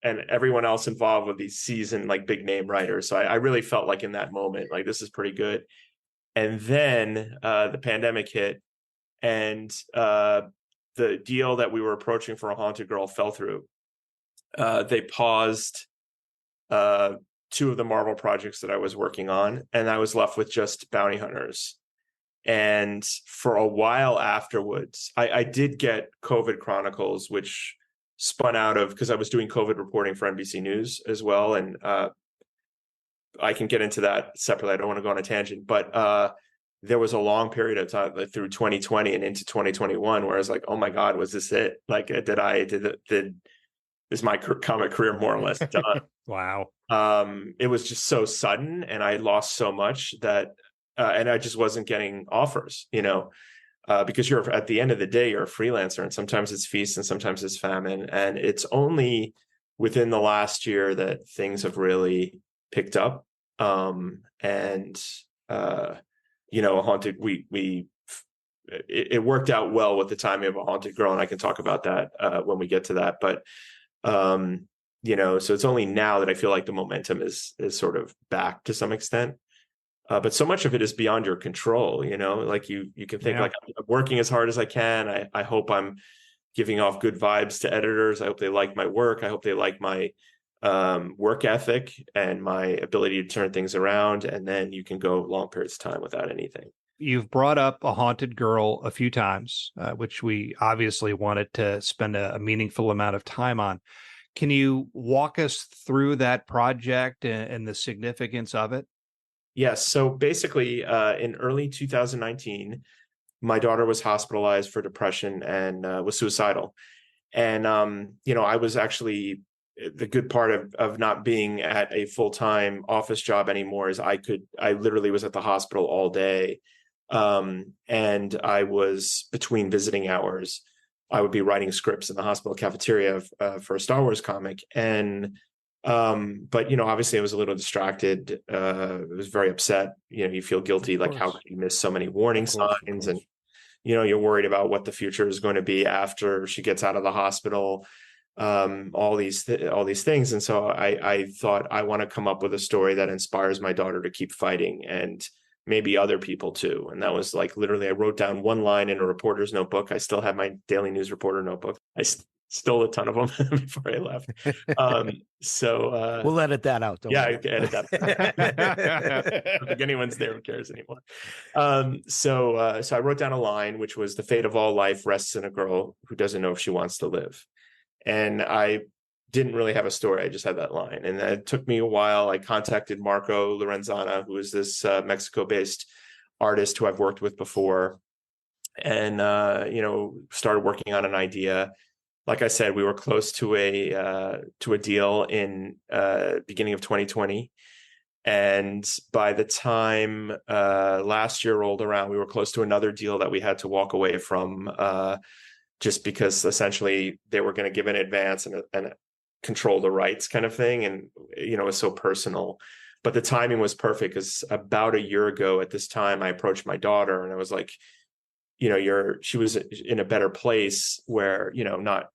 and everyone else involved with these seasoned, like, big name writers. So I really felt like in that moment, like, this is pretty good. And then the pandemic hit, and the deal that we were approaching for a Haunted Girl fell through. They paused 2 of the Marvel projects that I was working on, and I was left with just Bounty Hunters. And for a while afterwards, I did get COVID Chronicles, which spun out of, because I was doing COVID reporting for NBC News as well. And I can get into that separately. I don't want to go on a tangent, but there was a long period of time, like through 2020 and into 2021, where I was like, oh my God, was this it? Like, is my comic career more or less done? Wow. It was just so sudden, and I lost so much that, and I just wasn't getting offers, because you're, at the end of the day, you're a freelancer, and sometimes it's feast and sometimes it's famine. And it's only within the last year that things have really picked up. Haunted, it worked out well with the timing of A Haunted Girl, and I can talk about that when we get to that. But so it's only now that I feel like the momentum is sort of back to some extent. But so much of it is beyond your control, like you can think, like, I'm working as hard as I can. I hope I'm giving off good vibes to editors. I hope they like my work. I hope they like my work ethic and my ability to turn things around. And then you can go long periods of time without anything. You've brought up A Haunted Girl a few times, which we obviously wanted to spend a meaningful amount of time on. Can you walk us through that project and the significance of it? Yes. So basically, in early 2019, my daughter was hospitalized for depression and was suicidal. And, I was actually, the good part of not being at a full-time office job anymore is I literally was at the hospital all day. And I was, between visiting hours, I would be writing scripts in the hospital cafeteria for a Star Wars comic. And, but, obviously I was a little distracted. I was very upset. You feel guilty, like, how could you miss so many warning signs? And, you're worried about what the future is going to be after she gets out of the hospital, all these things. And so I thought, I want to come up with a story that inspires my daughter to keep fighting, and maybe other people too. And that was like, literally, I wrote down one line in a reporter's notebook. I still have my Daily News reporter notebook. I stole a ton of them before I left. We'll edit that out. I can edit that. I don't think anyone's there who cares anymore. So I wrote down a line, which was, the fate of all life rests in a girl who doesn't know if she wants to live. And I didn't really have a story. I just had that line. And it took me a while. I contacted Marco Lorenzana, who is this Mexico-based artist who I've worked with before, and, started working on an idea. Like I said, we were close to a deal in beginning of 2020. And by the time last year rolled around, we were close to another deal that we had to walk away from, just because essentially they were going to give an advance and control the rights kind of thing. And, it was so personal. But the timing was perfect, because about a year ago at this time, I approached my daughter and I was like, she was in a better place where, not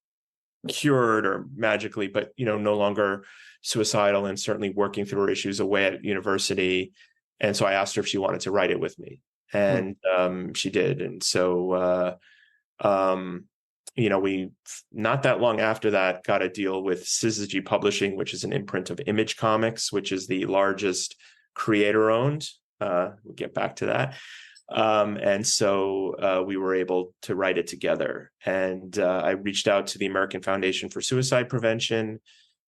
cured or magically, but, no longer suicidal, and certainly working through her issues away at university. And so I asked her if she wanted to write it with me, and she did. And so, we, not that long after that, got a deal with Syzygy Publishing, which is an imprint of Image Comics, which is the largest creator-owned. We'll get back to that. And so we were able to write it together. And I reached out to the American Foundation for Suicide Prevention.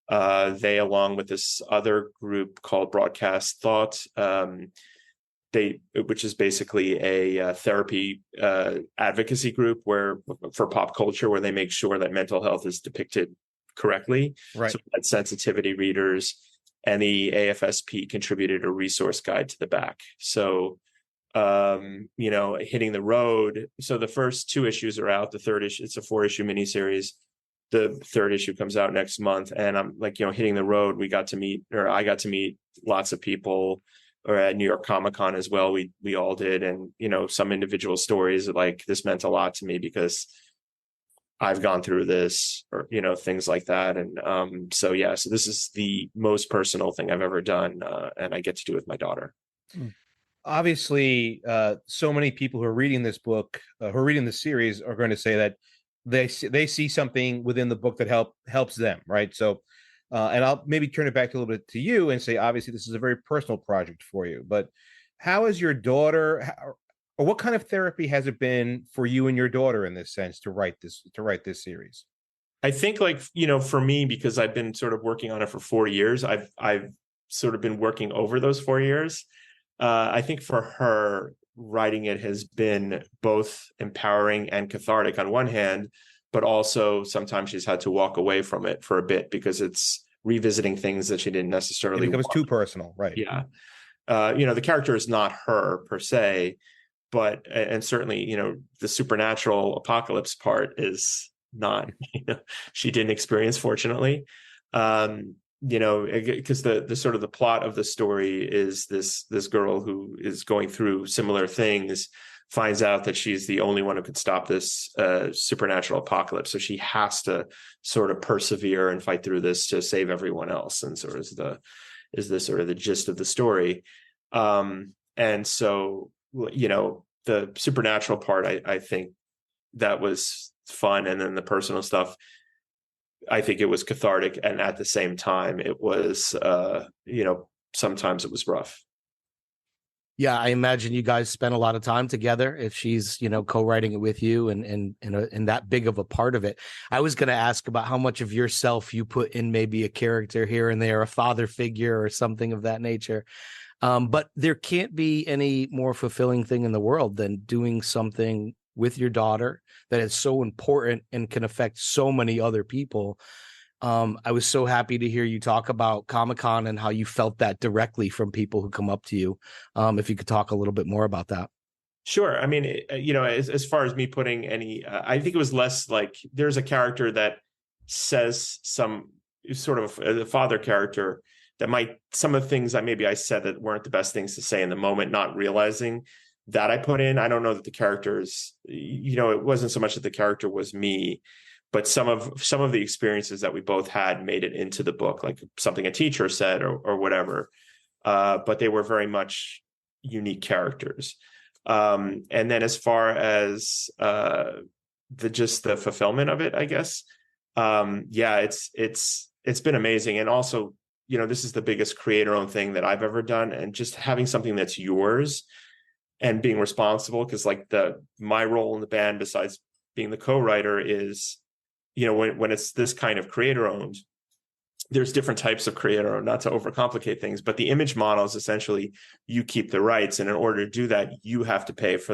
They, along with this other group called Broadcast Thought, which is basically a therapy advocacy group for pop culture, where they make sure that mental health is depicted correctly. Right. So that sensitivity readers, and the AFSP contributed a resource guide to the back. So, Hitting the Road. So the first 2 issues are out. The third issue, it's a 4-issue miniseries. The third issue comes out next month. And I'm like, Hitting the Road, I got to meet lots of people, or at New York Comic Con as well. We all did. And, some individual stories like, this meant a lot to me because I've gone through this, or, things like that. And so this is the most personal thing I've ever done. And I get to do it with my daughter. Obviously, so many people who are reading this book, who are reading the series, are going to say that they see something within the book that helps them, right? So, and I'll maybe turn it back a little bit to you and say, obviously, this is a very personal project for you. But how is your daughter? or what kind of therapy has it been for you and your daughter in this sense to write this series? I think, like, for me, because I've been sort of working on it for 4 years, I've sort of been working over those 4 years. I think for her, writing it has been both empowering and cathartic on one hand, but also sometimes she's had to walk away from it for a bit because it's revisiting things that she didn't necessarily It becomes want. too personal, right? Yeah. The character is not her per se, but, and certainly, the supernatural apocalypse part is not, she didn't experience, fortunately. Because the sort of the plot of the story is this girl who is going through similar things finds out that she's the only one who could stop this supernatural apocalypse, so she has to sort of persevere and fight through this to save everyone else, and sort of is the sort of the gist of the story. And so, the supernatural part, I think that was fun, and then the personal stuff, I think it was cathartic, and at the same time it was sometimes it was rough. Yeah, I imagine you guys spent a lot of time together if she's, co-writing it with you and that big of a part of it. I was going to ask about how much of yourself you put in maybe a character here and there, a father figure or something of that nature. But there can't be any more fulfilling thing in the world than doing something with your daughter that is so important and can affect so many other people. I was so happy to hear you talk about Comic-Con and how you felt that directly from people who come up to you. If you could talk a little bit more about that. Sure. I mean, as far as me putting any, I think it was less like there's a character that says some sort of a father character that some of the things that maybe I said that weren't the best things to say in the moment, not realizing that I put in. I don't know that the characters, it wasn't so much that the character was me, but some of the experiences that we both had made it into the book, like something a teacher said or whatever. But they were very much unique characters. And then as far as the fulfillment of it, I guess, it's been amazing. And also, this is the biggest creator-owned thing that I've ever done, and just having something that's yours and being responsible, because like my role in the band, besides being the co-writer, is when it's this kind of creator-owned, there's different types of creator-owned, not to overcomplicate things, but the image model is essentially you keep the rights, and in order to do that, you have to pay for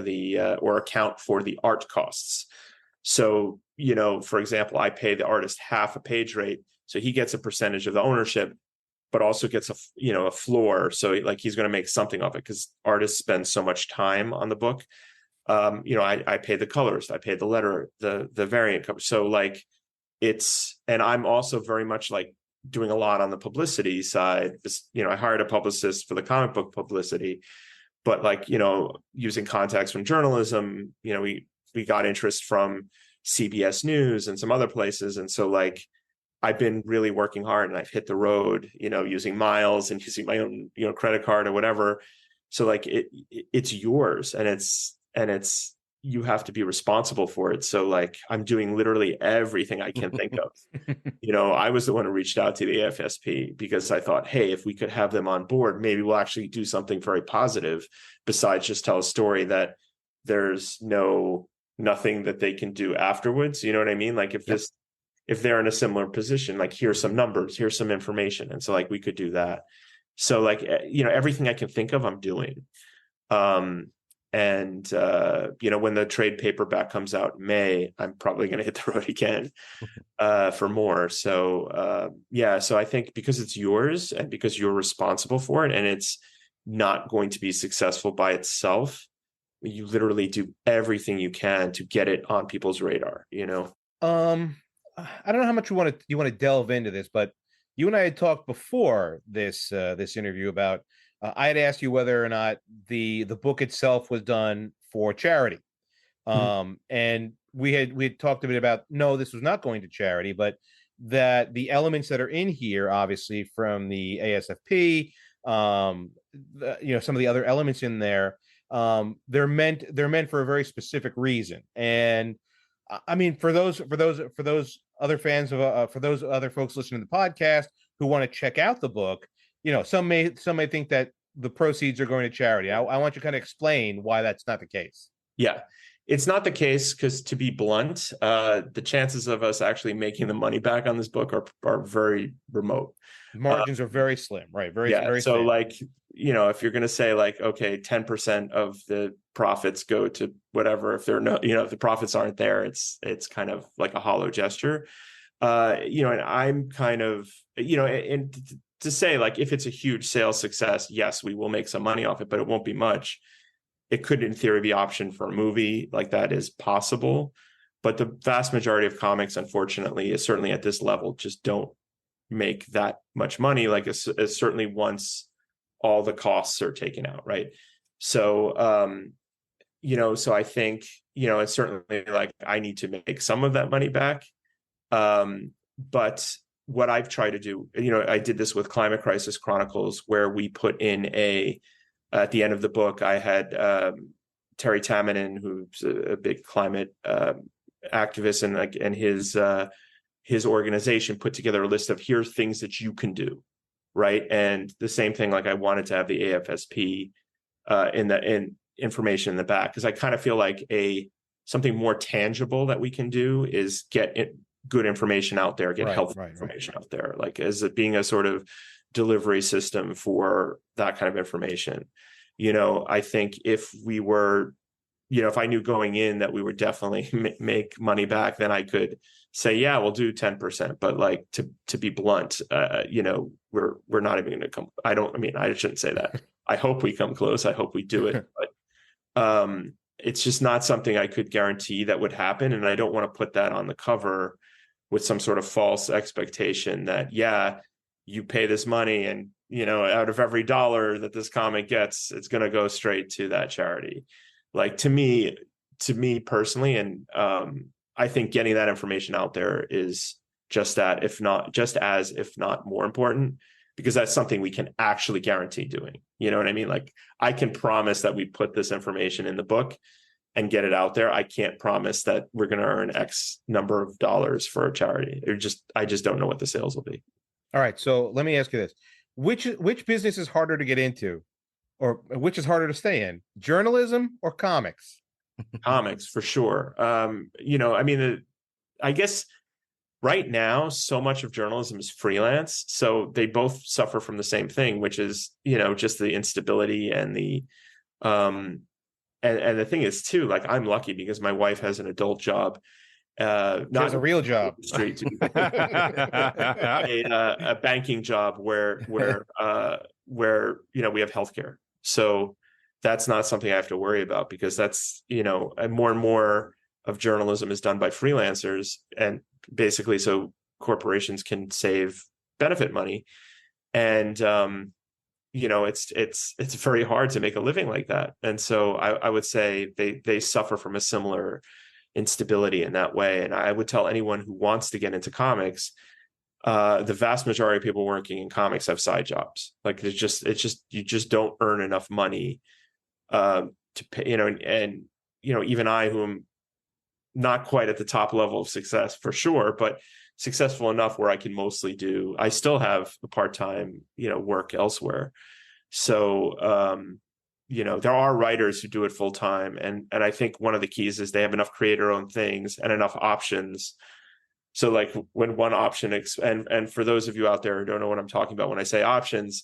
or account for the art costs. So, for example, I pay the artist half a page rate, so he gets a percentage of the ownership, but also gets a floor. So like he's going to make something of it because artists spend so much time on the book. I pay the colorist, I pay the letter, the variant cover. So like and I'm also very much like doing a lot on the publicity side. I hired a publicist for the comic book publicity, but like, using contacts from journalism, we got interest from CBS News and some other places. And so like, I've been really working hard, and I've hit the road, using miles and using my own, credit card or whatever. So like it's yours, and it's you have to be responsible for it. So like I'm doing literally everything I can think of. I was the one who reached out to the AFSP because I thought, hey, if we could have them on board, maybe we'll actually do something very positive besides just tell a story that there's nothing that they can do afterwards. You know what I mean? Like if they're in a similar position, like here's some numbers, here's some information. And so like we could do that. So like, everything I can think of, I'm doing. When the trade paperback comes out in May, I'm probably going to hit the road again for more. So so I think because it's yours and because you're responsible for it, and it's not going to be successful by itself, you literally do everything you can to get it on people's radar, I don't know how much you want to delve into this, but you and I had talked before this interview about I had asked you whether or not the book itself was done for charity, and we had talked a bit about no, this was not going to charity, but that the elements that are in here, obviously from the ASFP, some of the other elements in there, they're meant for a very specific reason. And I mean, for those other fans of for those other folks listening to the podcast who want to check out the book, some may think that the proceeds are going to charity. I want you to kind of explain why that's not the case. Yeah, it's not the case because, to be blunt, the chances of us actually making the money back on this book are very remote. Margins are very slim, right? Very so thin. like, if you're going to say like, okay, 10% of the profits go to whatever, if they're no, if the profits aren't there, it's kind of like a hollow gesture. And I'm kind of, and to say like, if it's a huge sales success, yes, we will make some money off it, but it won't be much. It could, in theory, be optioned for a movie. Like, that is possible. But the vast majority of comics, unfortunately, is certainly at this level, just don't make that much money. Like, as certainly once all the costs are taken out, right? So, so I think, it's certainly like I need to make some of that money back. But what I've tried to do, I did this with Climate Crisis Chronicles, where we put in at the end of the book, I had Terry Tamminen, who's a big climate activist, and his organization put together a list of, here's things that you can do, right? And the same thing, like I wanted to have the AFSP in information in the back, because I kind of feel like something more tangible that we can do is get good information out there, get helpful information out there, like as it being a sort of delivery system for that kind of information. I think if we were, if I knew going in that we would definitely make money back, then I could say, yeah, we'll do 10%. But like, to be blunt, we're not even going to come. I shouldn't say that. I hope we come close. I hope we do it. But it's just not something I could guarantee that would happen. And I don't want to put that on the cover with some sort of false expectation that, yeah, you pay this money and, out of every dollar that this comic gets, it's going to go straight to that charity. Like, to me personally, and I think getting that information out there is just as, if not more important, because that's something we can actually guarantee doing. You know what I mean? Like, I can promise that we put this information in the book and get it out there. I can't promise that we're going to earn X number of dollars for a charity. I just don't know what the sales will be. All right. So let me ask you this. Which business is harder to get into, or which is harder to stay in? Journalism or comics? Comics, for sure. I guess right now, so much of journalism is freelance. So they both suffer from the same thing, which is, just the instability and the, and the thing is too, like, I'm lucky because my wife has an adult job. Not a real job, a banking job where we have healthcare. So that's not something I have to worry about, because that's, and more of journalism is done by freelancers, and basically so corporations can save benefit money. And, it's very hard to make a living like that. And so I would say they suffer from a similar instability in that way. And I would tell anyone who wants to get into comics, the vast majority of people working in comics have side jobs. Like, it's just you just don't earn enough money to pay, and even I, who am not quite at the top level of success for sure, but successful enough where I can mostly I still have a part-time, work elsewhere. So, there are writers who do it full time. And I think one of the keys is they have enough creator-owned things and enough options. So like, when one option, and for those of you out there who don't know what I'm talking about when I say options,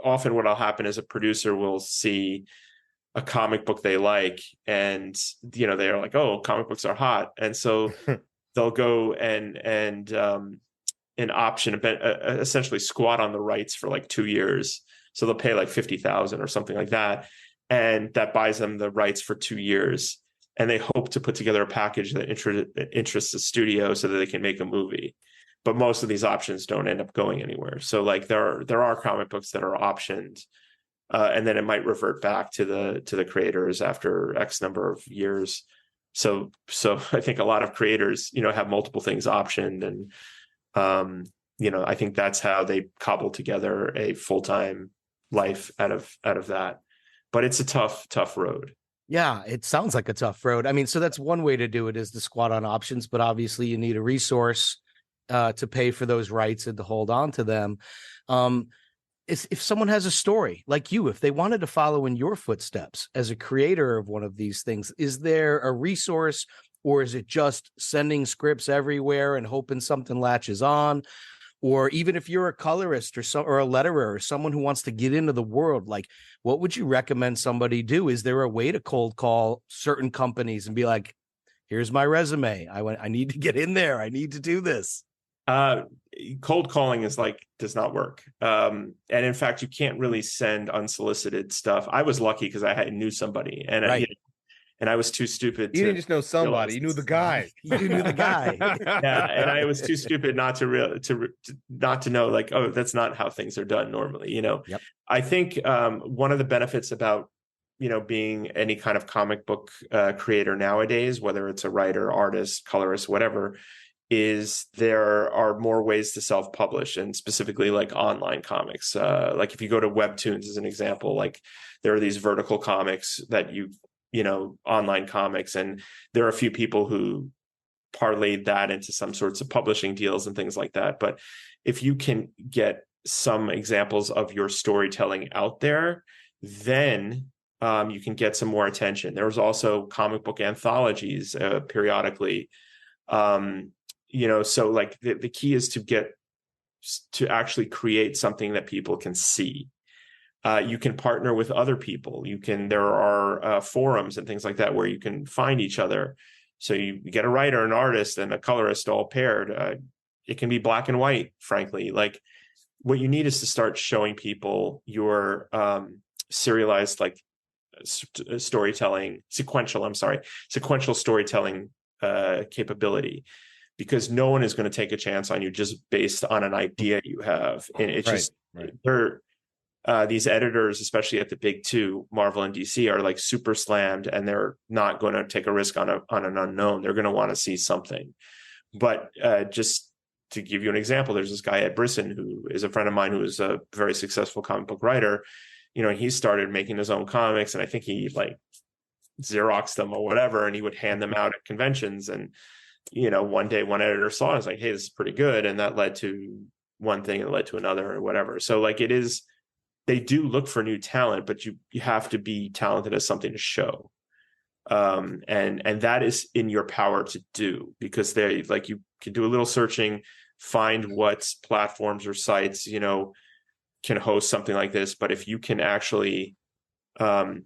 often what'll happen is a producer will see a comic book they like, and, they're like, oh, comic books are hot. And so they'll go and option, essentially squat on the rights for like 2 years. So they'll pay like $50,000 or something like that. And that buys them the rights for 2 years. And they hope to put together a package that interests the studio so that they can make a movie. But most of these options don't end up going anywhere. So like, there are comic books that are optioned, and then it might revert back to the creators after X number of years. So I think a lot of creators, have multiple things optioned, and I think that's how they cobble together a full-time life out of that. But it's a tough road. Yeah, it sounds like a tough road. I mean, so that's one way to do it, is to squat on options, but obviously you need a resource to pay for those rights and to hold on to them. if someone has a story like you, if they wanted to follow in your footsteps as a creator of one of these things, is there a resource, or is it just sending scripts everywhere and hoping something latches on? Or even if you're a colorist or a letterer or someone who wants to get into the world, like, what would you recommend somebody do? Is there a way to cold call certain companies and be like, here's my resume. I need to get in there. I need to do this. Cold calling does not work. And in fact, you can't really send unsolicited stuff. I was lucky because I knew somebody, and right. And I was too stupid. You didn't just know somebody; you knew the guy. You knew the guy. Yeah, and I was too stupid not to know, like, oh, that's not how things are done normally. Yep. I think one of the benefits about being any kind of comic book creator nowadays, whether it's a writer, artist, colorist, whatever, is there are more ways to self-publish, and specifically like online comics. Like if you go to Webtoons as an example, like there are these vertical comics that online comics, and there are a few people who parlayed that into some sorts of publishing deals and things like that. But if you can get some examples of your storytelling out there, then you can get some more attention. There's also comic book anthologies periodically. So like the key is to actually create something that people can see. You can partner with other people. There are forums and things like that where you can find each other. So you get a writer, an artist, and a colorist all paired. It can be black and white, frankly. Like what you need is to start showing people your serialized, like storytelling, sequential storytelling capability, because no one is going to take a chance on you just based on an idea you have. And it's these editors, especially at the big two, Marvel and DC, are like super slammed, and they're not going to take a risk on an unknown. They're going to want to see something. But just to give you an example, there's this guy Ed Brisson, who is a friend of mine, who is a very successful comic book writer. He started making his own comics, and I think he like Xeroxed them or whatever, and he would hand them out at conventions. And one day one editor saw it, and was like, hey, this is pretty good, and that led to one thing and led to another or whatever. So like it is, they do look for new talent, but you have to be talented as something to show. And that is in your power to do, because you can do a little searching, find what platforms or sites, can host something like this. But if you can actually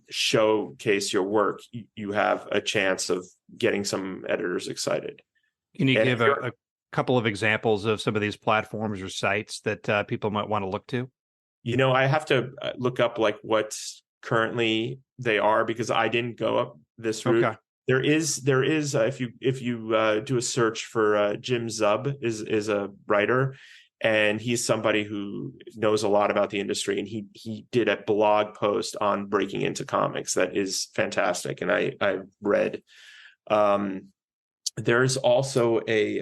showcase your work, you have a chance of getting some editors excited. Can you give a couple of examples of some of these platforms or sites that people might want to look to? I have to look up like what currently they are, because I didn't go up this route. Okay. There is if you do a search for Jim Zub is a writer, and he's somebody who knows a lot about the industry, and he did a blog post on breaking into comics that is fantastic, and I read. There's also a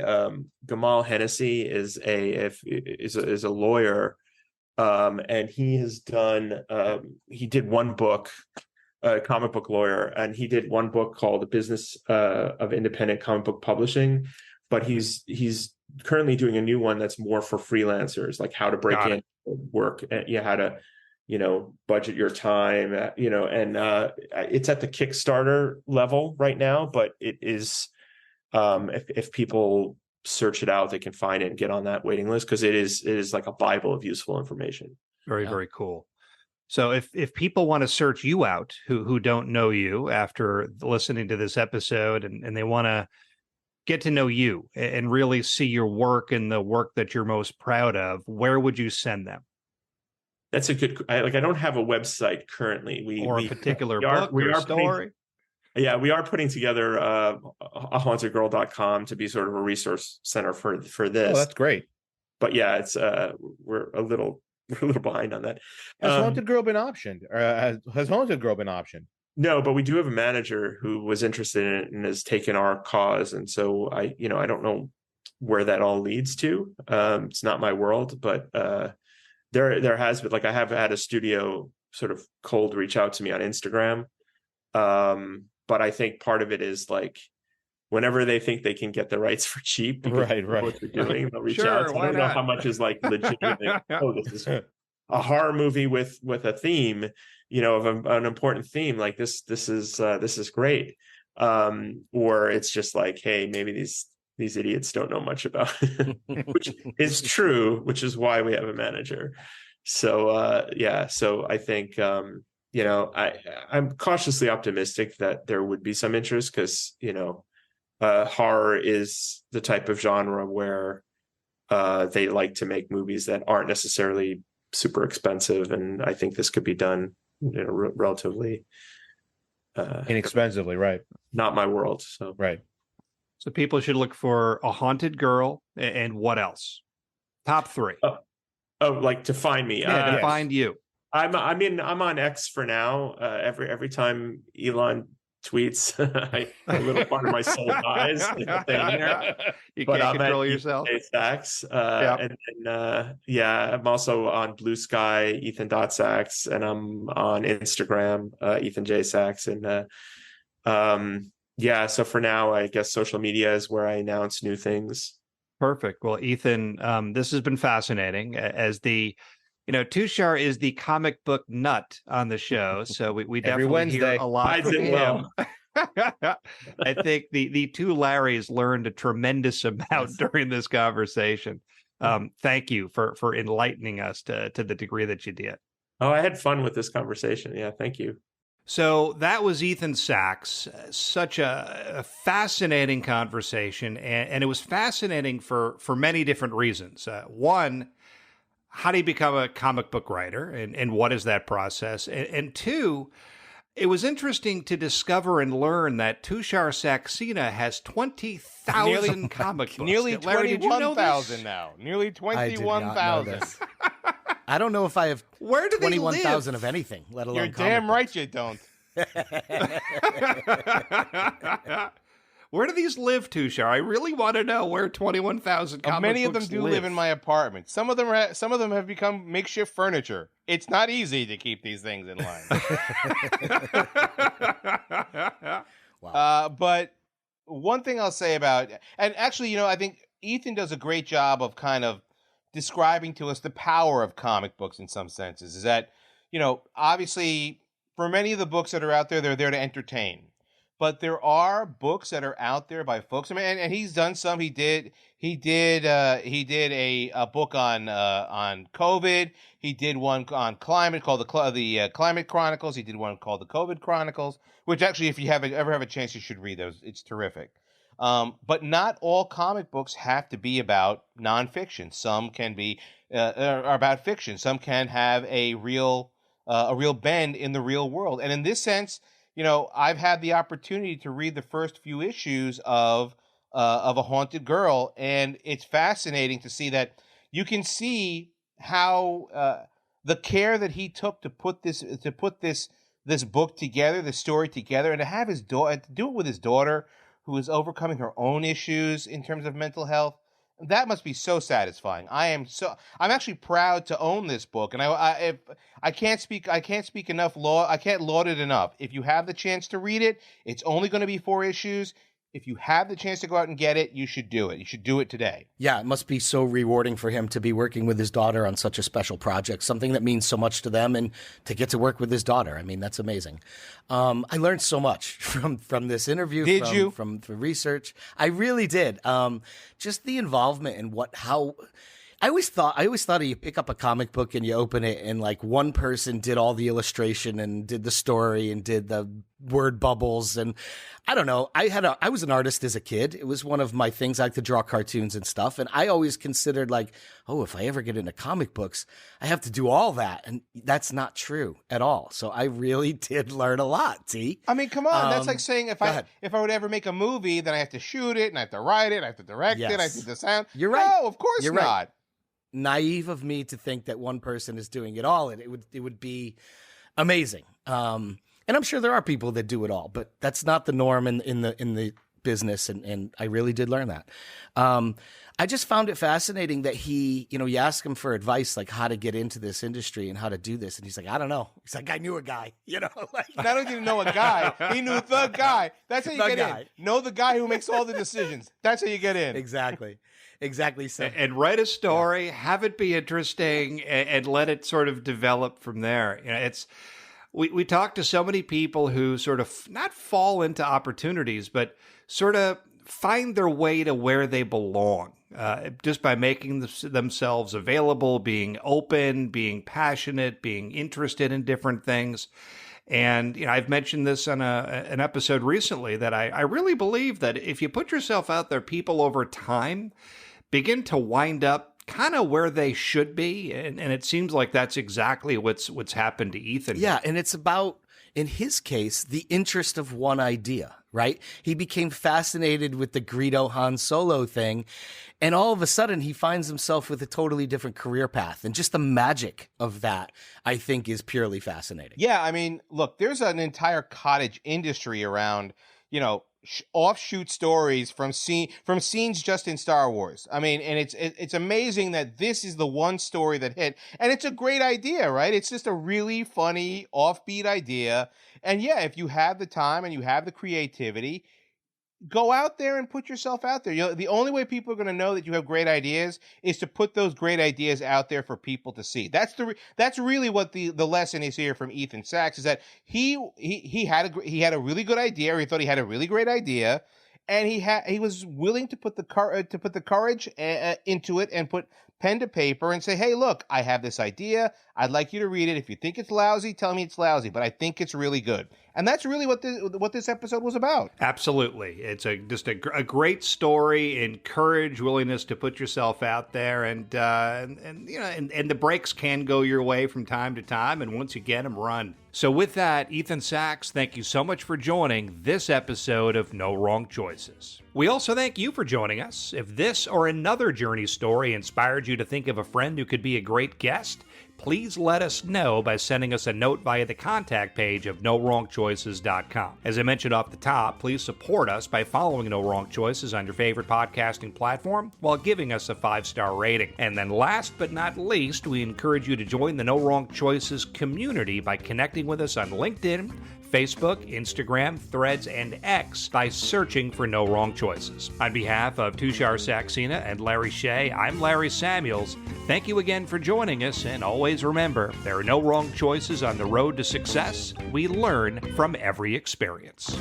Gamal Hennessy is a lawyer. And he has done, he did one book, a comic book lawyer, and he did one book called The Business of Independent Comic Book Publishing, but he's currently doing a new one that's more for freelancers, like how to break in work, and how to, budget your time, and it's at the Kickstarter level right now, but it is, if people search it out, they can find it and get on that waiting list, because it is like a Bible of useful information. Very, very cool. So if people want to search you out who don't know you after listening to this episode, and they want to get to know you and really see your work and the work that you're most proud of, where would you send them? That's a good, I don't have a website currently. A particular book or story? We are putting together ahauntedgirl.com to be sort of a resource center for this. Oh, that's great. But yeah, it's we're a little behind on that. Has Haunted Girl been optioned? Or has Haunted Girl been optioned? No, but we do have a manager who was interested in it and has taken our cause. And so I don't know where that all leads to. It's not my world, but there has been, like, I have had a studio sort of cold reach out to me on Instagram. But I think part of it is like, whenever they think they can get the rights for cheap, right, what they're doing, they'll reach out. So I don't know how much is like legitimate. Oh, this is a horror movie with a theme, of an important theme, like this is great. Or it's just like, hey, maybe these idiots don't know much about it, which is true, which is why we have a manager. So so I think I'm cautiously optimistic that there would be some interest, because horror is the type of genre where they like to make movies that aren't necessarily super expensive, and I think this could be done relatively inexpensively, right? Not my world. So right. So people should look for A Haunted Girl, and what else? Top 3. Like to find me. Yeah, to find you. I'm on X for now. Every time Elon tweets, a little part of my soul dies. You can't control yourself. Sachs, and then I'm also on Blue Sky, Ethan Sachs, and I'm on Instagram, Ethan J Sachs, and so for now, I guess social media is where I announce new things. Perfect. Well, Ethan, this has been fascinating. As the Tushar is the comic book nut on the show, so we definitely hear a lot from him. I think the two Larrys learned a tremendous amount during this conversation. Thank you for enlightening us to the degree that you did. Oh, I had fun with this conversation. Yeah, thank you. So that was Ethan Sachs. Such a fascinating conversation, and it was fascinating for many different reasons. One, how do you become a comic book writer, and what is that process? And two, it was interesting to discover and learn that Tushar Saxena has 20,000 comic books. Nearly 21,000 now. Nearly 21,000. I don't know if I have 21,000 of anything, let alone You're damn right you don't. Where do these live, Tushar? I really want to know where 21,000 comic Many of books them do live in my apartment. Some of them have become makeshift furniture. It's not easy to keep these things in line. Wow. But one thing I'll say about, and actually, I think Ethan does a great job of kind of describing to us the power of comic books in some senses, is that, obviously for many of the books that are out there, they're there to entertain. But there are books that are out there by folks. I mean, and he's done some. He did a book on COVID. He did one on climate called the Climate Chronicles. He did one called the COVID Chronicles, which actually, if you ever have a chance, you should read those. It's terrific. But not all comic books have to be about nonfiction. Some can be are about fiction. Some can have a real bend in the real world. And in this sense, I've had the opportunity to read the first few issues of A Haunted Girl, and it's fascinating to see that you can see how the care that he took to put this book together, the story together, and to have his daughter, to do it with his daughter, who is overcoming her own issues in terms of mental health. That must be so satisfying. I'm actually proud to own this book, and I can't speak enough. I can't laud it enough. If you have the chance to read it, it's only going to be 4 issues. If you have the chance to go out and get it, you should do it. You should do it today. Yeah, it must be so rewarding for him to be working with his daughter on such a special project, something that means so much to them, and to get to work with his daughter. I mean, that's amazing. I learned so much from this interview. Did you? From the research. I really did. Just the involvement and how... I always thought you pick up a comic book and you open it and like one person did all the illustration and did the story and did the word bubbles, and I don't know. I was an artist as a kid. It was one of my things. I like to draw cartoons and stuff, and I always considered like, oh, if I ever get into comic books, I have to do all that, and that's not true at all. So I really did learn a lot. T. I mean, come on, that's like saying if I would ever make a movie, then I have to shoot it and I have to write it, I have to direct it, I have to do the sound. You're right. No, of course You're not. Right. Naive of me to think that one person is doing it all, and it would be amazing. And I'm sure there are people that do it all, but that's not the norm in the business. And I really did learn that. I just found it fascinating that you ask him for advice, like how to get into this industry and how to do this. And he's like, I don't know. He's like, I knew a guy, like, not only did he know a guy, he knew the guy. That's how you get in. Know the guy who makes all the decisions. That's how you get in. Exactly. Exactly so. And write a story, have it be interesting, and let it sort of develop from there. It's we talk to so many people who sort of not fall into opportunities, but sort of find their way to where they belong just by making themselves available, being open, being passionate, being interested in different things. And I've mentioned this on an episode recently that I really believe that if you put yourself out there, people over time begin to wind up kind of where they should be, and it seems like that's exactly what's happened to Ethan. Yeah, and it's about, in his case, the interest of one idea, right? He became fascinated with the Greedo Han Solo thing, and all of a sudden he finds himself with a totally different career path, and just the magic of that, I think, is purely fascinating. Yeah, I mean, look, there's an entire cottage industry around, offshoot stories from scenes just in Star Wars. I mean, and it's amazing that this is the one story that hit, and it's a great idea, right? It's just a really funny offbeat idea. And yeah, if you have the time and you have the creativity, go out there and put yourself out there. The only way people are going to know that you have great ideas is to put those great ideas out there for people to see. That's really what the lesson is here from Ethan Sachs, is that he had a really good idea, or he thought he had a really great idea, and he was willing to put the courage into it and put pen to paper and say, hey, look, I have this idea. I'd like you to read it. If you think it's lousy, tell me it's lousy, but I think it's really good. And that's really what this episode was about. Absolutely. It's just a great story, encourage willingness to put yourself out there, and the breaks can go your way from time to time, and once you get them, run. So with that, Ethan Sachs, thank you so much for joining this episode of No Wrong Choices. We also thank you for joining us. If this or another journey story inspired you to think of a friend who could be a great guest, please let us know by sending us a note via the contact page of NoWrongChoices.com. As I mentioned off the top, please support us by following No Wrong Choices on your favorite podcasting platform while giving us a 5-star rating. And then last but not least, we encourage you to join the No Wrong Choices community by connecting with us on LinkedIn, Facebook, Instagram, Threads, and X by searching for No Wrong Choices. On behalf of Tushar Saxena and Larry Shea, I'm Larry Samuels. Thank you again for joining us, and always remember, there are no wrong choices on the road to success. We learn from every experience.